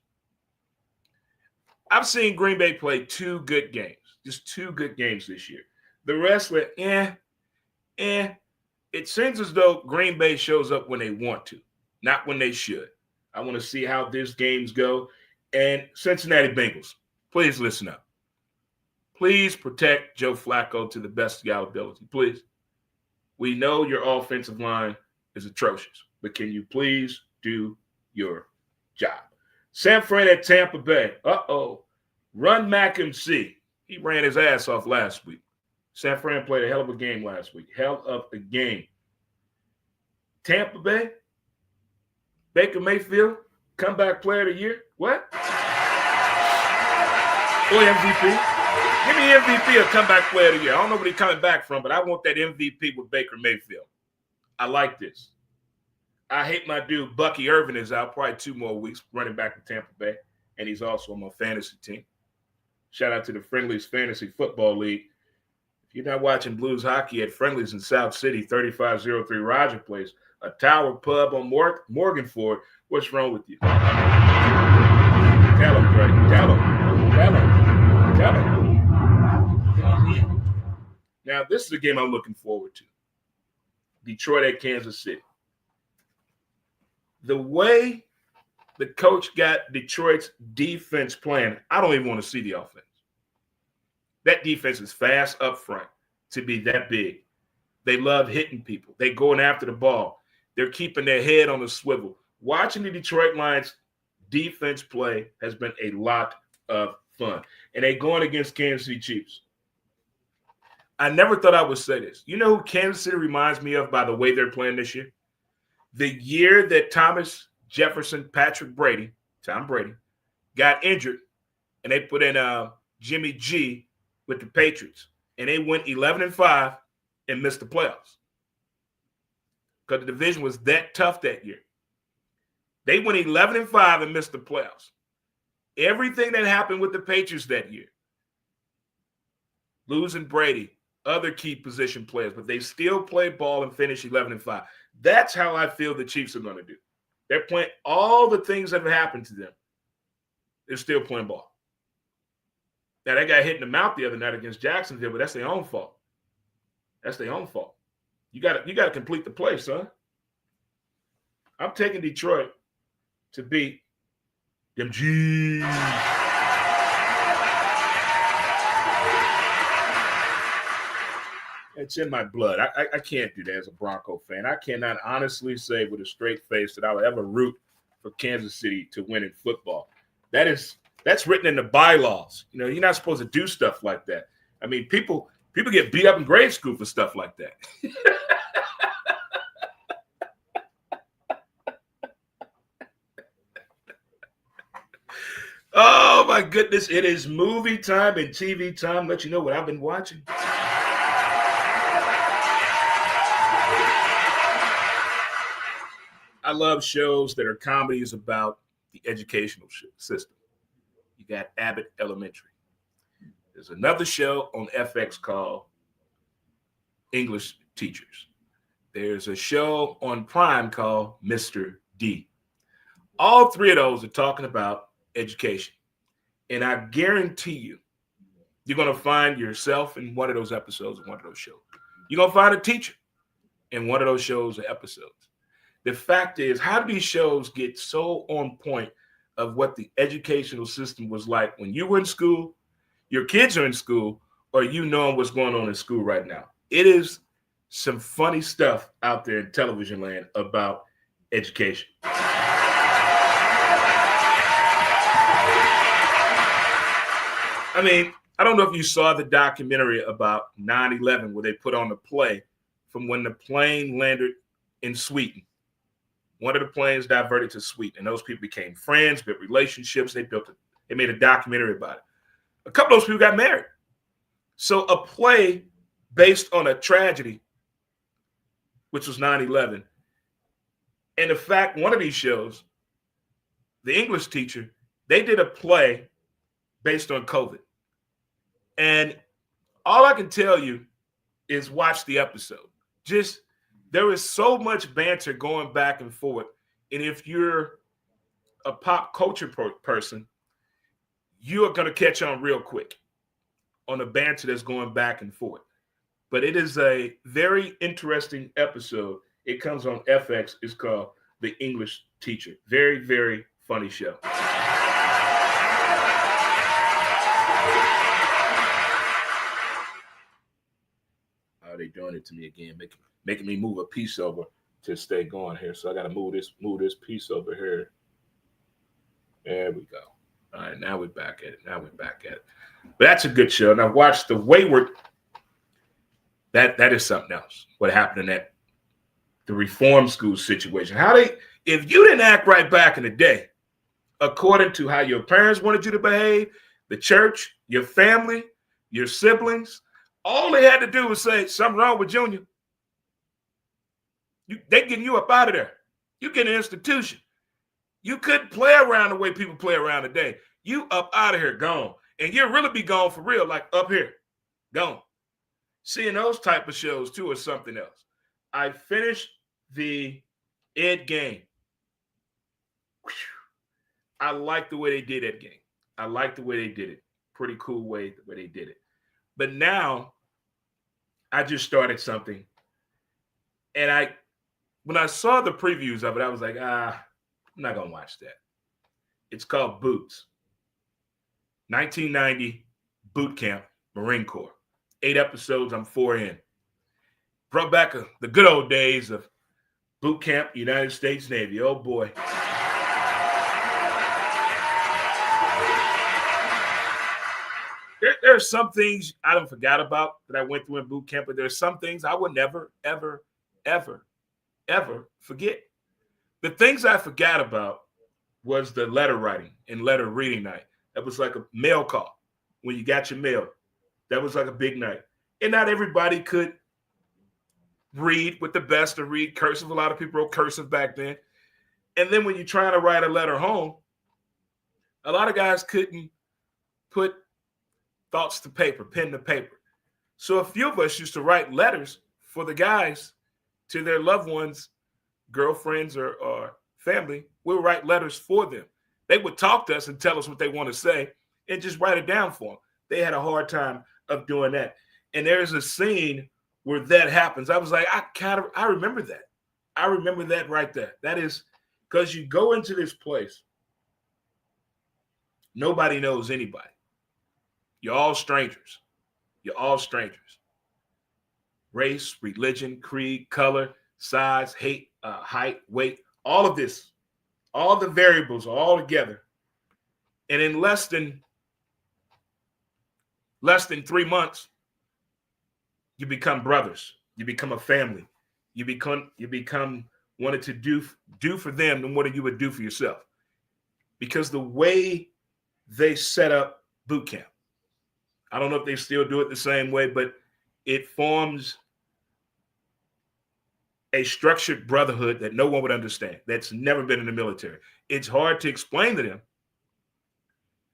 I've seen Green Bay play 2 good games, just 2 good games this year. The rest were It seems as though Green Bay shows up when they want to, not when they should. I want to see how these games go. And Cincinnati Bengals, please listen up. Please protect Joe Flacco to the best of your ability. Please. We know your offensive line is atrocious, but can you please do your job? San Fran at Tampa Bay. Run Mac MC. He ran his ass off last week. San Fran played a hell of a game last week. Hell of a game. Tampa Bay. Baker Mayfield. Comeback player of the year. What? Or MVP. Give me MVP or comeback player of the year. I don't know what he's coming back from, but I want that MVP with Baker Mayfield. I like this. I hate my dude Bucky Irvin is out probably 2 more weeks running back to Tampa Bay, and he's also on my fantasy team. Shout out to the Friendlies Fantasy Football League. If you're not watching Blues hockey at Friendlies in South City, 3503 Roger Place, a Tower Pub on Morgan Ford, what's wrong with you? Tell him, Greg. Tell him. Now, this is a game I'm looking forward to. Detroit at Kansas City. The way the coach got Detroit's defense playing, I don't even want to see the offense. That defense is fast up front to be that big. They love hitting people. They're going after the ball. They're keeping their head on the swivel. Watching the Detroit Lions defense play has been a lot of fun. And they're going against Kansas City Chiefs. I never thought I would say this. You know who Kansas City reminds me of by the way they're playing this year? The year that Thomas Jefferson, Tom Brady, got injured, and they put in Jimmy G with the Patriots, and they went 11-5 and missed the playoffs because the division was that tough that year. They went 11-5 and missed the playoffs. Everything that happened with the Patriots that year, losing Brady, other key position players, but they still played ball and finished 11-5. That's how I feel the Chiefs are going to do. They're playing all the things that have happened to them. They're still playing ball. Now, that guy hit in the mouth the other night against Jacksonville, but that's their own fault. That's their own fault. You got to complete the play, son. I'm taking Detroit to beat them G's. It's in my blood. I can't do that as a Bronco fan. I cannot honestly say with a straight face that I would ever root for Kansas City to win in football. That's written in the bylaws. You know, you're not supposed to do stuff like that. I mean, people get beat up in grade school for stuff like that. Oh, my goodness. It is movie time and TV time. Let you know what I've been watching. I love shows that are comedies about the educational system. You got Abbott Elementary. There's another show on FX called English Teachers. There's a show on Prime called Mr. D. All 3 of those are talking about education. And I guarantee you, you're going to find yourself in one of those episodes of one of those shows. You're going to find a teacher in one of those shows or episodes. The fact is, how do these shows get so on point of what the educational system was like when you were in school, your kids are in school, or you know what's going on in school right now? It is some funny stuff out there in television land about education. I mean, I don't know if you saw the documentary about 9/11 where they put on the play from when the plane landed in Sweden. One of the planes diverted to Sweden, and those people became friends, built relationships. They made a documentary about it. A couple of those people got married. So a play based on a tragedy, which was 9/11. And the fact, one of these shows, the English teacher, they did a play based on COVID. And all I can tell you is watch the episode. Just there is so much banter going back and forth. And if you're a pop culture person, you are going to catch on real quick on the banter that's going back and forth. But it is a very interesting episode. It comes on FX. It's called The English Teacher. Very, very funny show. Oh, they doing it to me again, making me move a piece over to stay going here. So I got to move this piece over here. There we go. All right, now we're back at it. But that's a good show. Now watch The Wayward. That is something else. What happened in the reform school situation? If you didn't act right back in the day, according to how your parents wanted you to behave, the church, your family, your siblings, all they had to do was say something wrong with Junior. They getting you up out of there. You get an institution. You couldn't play around the way people play around today. You up out of here, gone. And you'll really be gone for real, like up here, gone. Seeing those type of shows, too, is something else. I finished the Ed game. Whew. I like the way they did that game. I like the way they did it. Pretty cool way the way they did it. But now, I just started something. And when I saw the previews of it, I was like, I'm not going to watch that. It's called Boots. 1990 boot camp, Marine Corps. 8 episodes, I'm 4 in. Brought back the good old days of boot camp, United States Navy. Oh, boy. There are some things I don't forgot about that I went through in boot camp, but there's some things I would never, ever, ever, ever forget. The things I forgot about was the letter writing and letter reading night. That was like a mail call when you got your mail. That was like a big night. And not everybody could read with the best or read cursive. A lot of people wrote cursive back then. And then when you're trying to write a letter home, a lot of guys couldn't put thoughts to paper, pen to paper. So a few of us used to write letters for the guys to their loved ones, girlfriends or family. We would write letters for them. They would talk to us and tell us what they want to say and just write it down for them. They had a hard time of doing that. And there's a scene where that happens. I was like, I remember that. I remember that right there. That is because you go into this place. Nobody knows anybody. You're all strangers. You're all strangers. Race, religion, creed, color, size, height, weight, all of this, all the variables are all together. And in less than 3 months, you become brothers. You become a family. You become wanted to do for them than what you would do for yourself. Because the way they set up boot camp, I don't know if they still do it the same way, but it forms a structured brotherhood that no one would understand. That's never been in the military. It's hard to explain to them.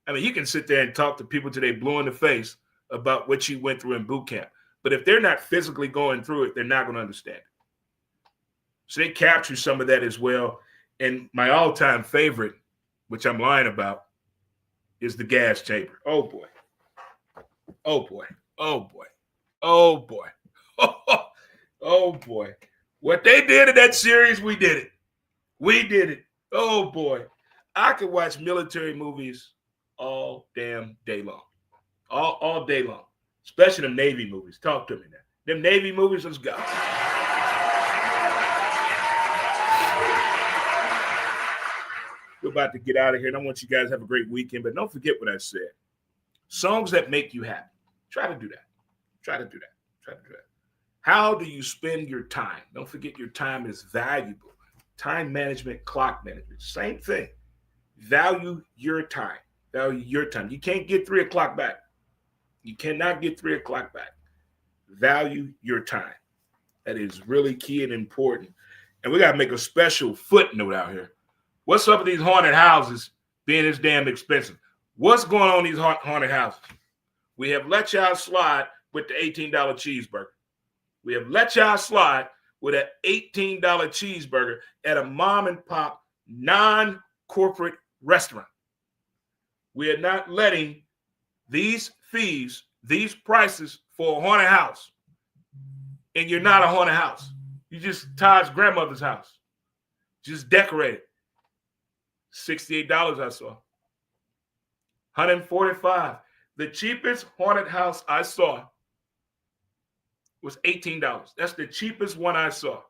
I mean, you can sit there and talk to people till they blue in the face about what you went through in boot camp. But if they're not physically going through it, they're not going to understand it. So they capture some of that as well. And my all-time favorite, which I'm lying about, is the gas chamber. Oh, boy. Oh, boy. Oh, boy. Oh, boy. Oh, boy. What they did in that series, we did it. We did it. Oh, boy. I could watch military movies all damn day long. All day long. Especially them Navy movies. Talk to me now. Them Navy movies, let's go. We're about to get out of here, and I want you guys to have a great weekend, but don't forget what I said. Songs that make you happy. Try to do that. Try to do that. Try to do that. How do you spend your time? Don't forget your time is valuable. Time management, clock management, same thing. Value your time. Value your time. You can't get 3 o'clock back. You cannot get 3 o'clock back. Value your time. That is really key and important. And we got to make a special footnote out here. What's up with these haunted houses being this damn expensive? What's going on in these haunted houses? We have let y'all slide with the $18 cheeseburger. We have let y'all slide with an $18 cheeseburger at a mom and pop non-corporate restaurant. We are not letting these fees, these prices for a haunted house. And you're not a haunted house. You just Todd's grandmother's house. Just decorated. $68 I saw. $145. The cheapest haunted house I saw was $18. That's the cheapest one I saw.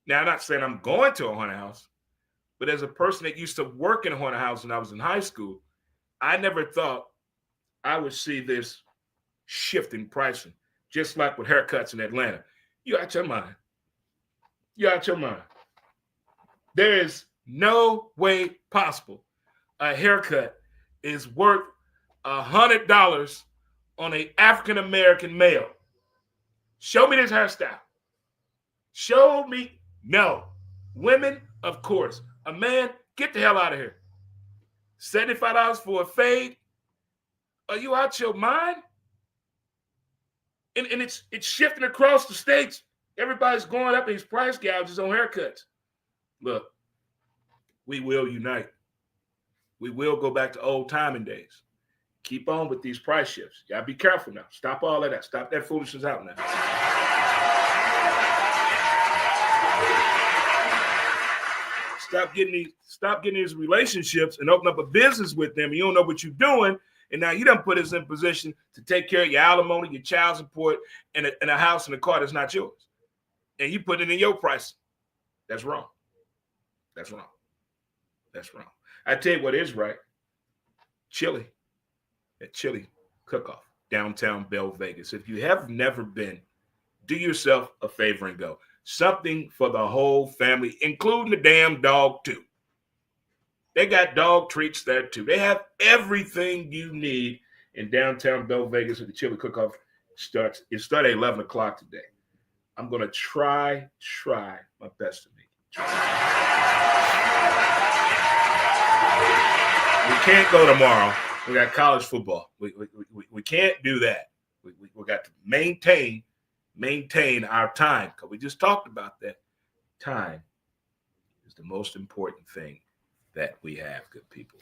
Now, I'm not saying I'm going to a haunted house, but as a person that used to work in a haunted house when I was in high school, I never thought I would see this shift in pricing, just like with haircuts in Atlanta. You out your mind. You out your mind. There is no way possible a haircut is worth $100 on an African-American male. Show me this hairstyle. Show me. No. Women, of course. A man, get the hell out of here. $75 for a fade? Are you out your mind? And it's shifting across the states. Everybody's going up these price gouges on haircuts. Look, we will unite. We will go back to old timing days. Keep on with these price shifts. You gotta be careful now. Stop all of that. Stop that foolishness out now. Stop getting these relationships and open up a business with them. You don't know what you're doing. And now you done put us in position to take care of your alimony, your child support, and a house and a car that's not yours. And you put it in your price. That's wrong. That's wrong. That's wrong. I tell you what is right. Chili. At Chili Cook-Off, downtown Bell Vegas. If you have never been, do yourself a favor and go. Something for the whole family, including the damn dog too. They got dog treats there too. They have everything you need in downtown Bell Vegas at the Chili Cook-Off. It starts at 11 o'clock today. I'm going to try my best to make it. We can't go tomorrow. We got college football. We can't do that. We got to maintain our time, because we just talked about that. Time is the most important thing that we have, good people.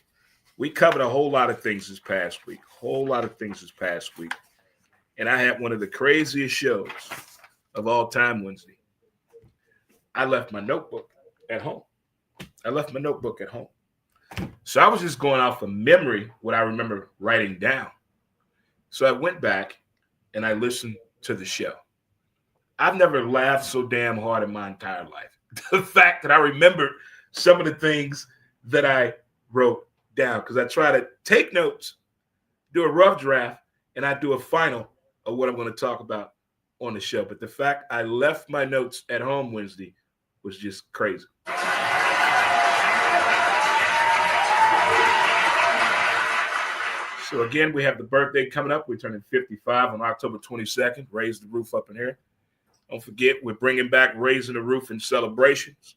We covered a whole lot of things this past week. And I had one of the craziest shows of all time Wednesday. I left my notebook at home. So I was just going off of memory, what I remember writing down. So I went back and I listened to the show. I've never laughed so damn hard in my entire life. The fact that I remembered some of the things that I wrote down, because I try to take notes, do a rough draft, and I do a final of what I'm going to talk about on the show. But the fact I left my notes at home Wednesday was just crazy. So again, we have the birthday coming up. We're turning 55 on October 22nd. Raise the roof up in here. Don't forget, we're bringing back Raising the Roof in celebrations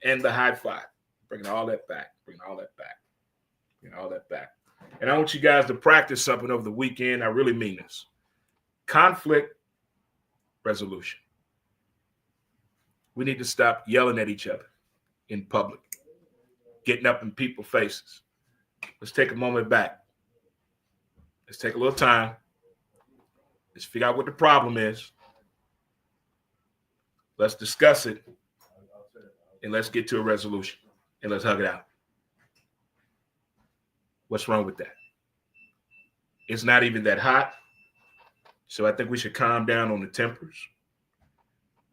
and the high five. Bringing all that back. And I want you guys to practice something over the weekend. I really mean this. Conflict resolution. We need to stop yelling at each other in public, getting up in people's faces. Let's take a moment back. Let's take a little time. Let's figure out what the problem is. Let's discuss it. And let's get to a resolution. And let's hug it out. What's wrong with that? It's not even that hot. So I think we should calm down on the tempers.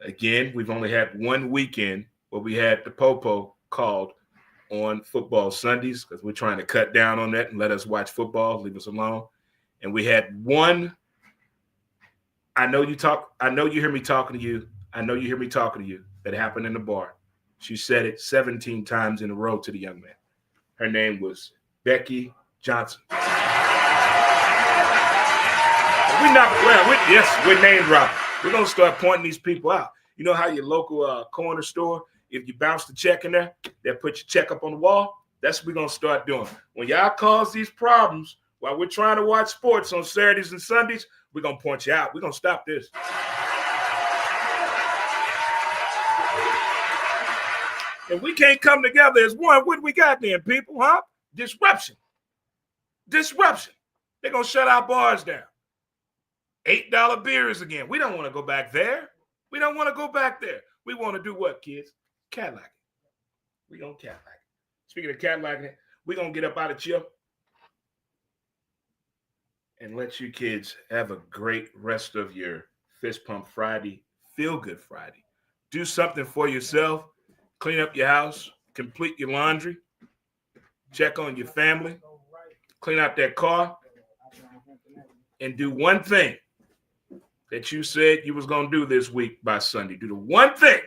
Again, we've only had one weekend where we had the Popo called on football Sundays, because we're trying to cut down on that and let us watch football, leave us alone. And we had one. I know you hear me talking to you. That happened in the bar. She said it 17 times in a row to the young man. Her name was Becky Johnson. We're name dropping. We're going to start pointing these people out. You know how your local corner store, if you bounce the check in there, they'll put your check up on the wall? That's what we're going to start doing. When y'all cause these problems, While we're trying to watch sports on Saturdays and Sundays, we're going to point you out. We're going to stop this. If we can't come together as one, what we got then, people, huh? Disruption. Disruption. They're going to shut our bars down. $8 beers again. We don't want to go back there. We don't want to go back there. We want to do what, kids? Cadillac it. We're going to Cadillac it. Speaking of Cadillac it, we're going to get up out of chill and let you kids have a great rest of your Fist Pump Friday, Feel Good Friday. Do something for yourself. Clean up your house. Complete your laundry. Check on your family. Clean out that car. And do one thing that you said you was going to do this week by Sunday. Do the one thing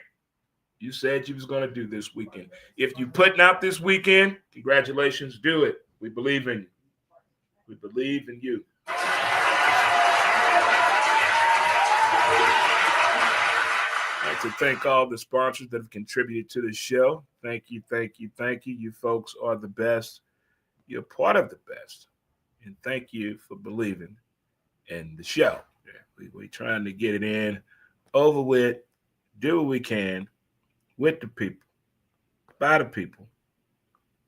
you said you was going to do this weekend. If you putting out this weekend, congratulations, do it. We believe in you. We believe in you. I'd like to thank all the sponsors that have contributed to the show. Thank you, thank you, thank you. You folks are the best. You're part of the best. And thank you for believing in the show. We're trying to get it in, over with, do what we can with the people, by the people,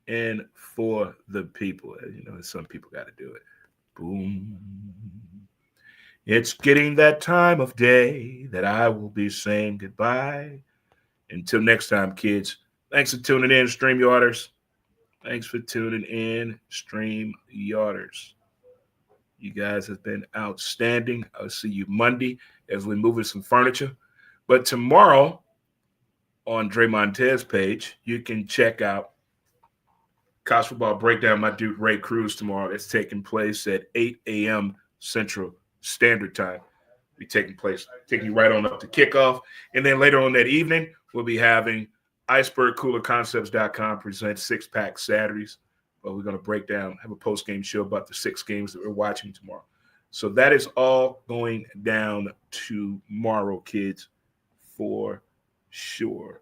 and for the people. You know, some people got to do it. Boom. It's getting that time of day that I will be saying goodbye. Until next time, kids, thanks for tuning in, StreamYarders. Thanks for tuning in, StreamYarders. You guys have been outstanding. I'll see you Monday as we move with some furniture. But tomorrow on Dre Montez page, you can check out College Football Breakdown, my dude Ray Cruz tomorrow. It's taking place at 8 a.m. Central Standard Time. Be taking you right on up to kickoff. And then later on that evening, we'll be having IcebergCoolerConcepts.com present Six Pack Saturdays. But we're going to break down, have a post-game show about the 6 games that we're watching tomorrow. So that is all going down tomorrow, kids, for sure.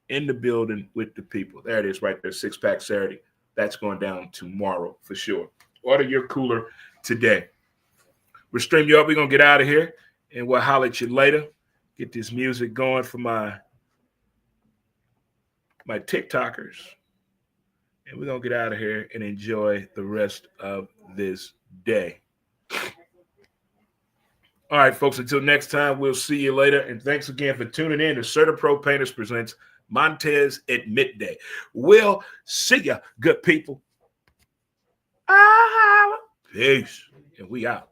In the building with the people. There it is right there, 6 Pack Saturday. That's going down tomorrow for sure. Order your cooler today. We're StreamYard. We're going to get out of here, and we'll holler at you later. Get this music going for my TikTokers. And we're going to get out of here and enjoy the rest of this day. All right, folks, until next time, we'll see you later. And thanks again for tuning in to CertaPro Painters presents Montez at Midday. We'll see ya, good people. Peace. And we out.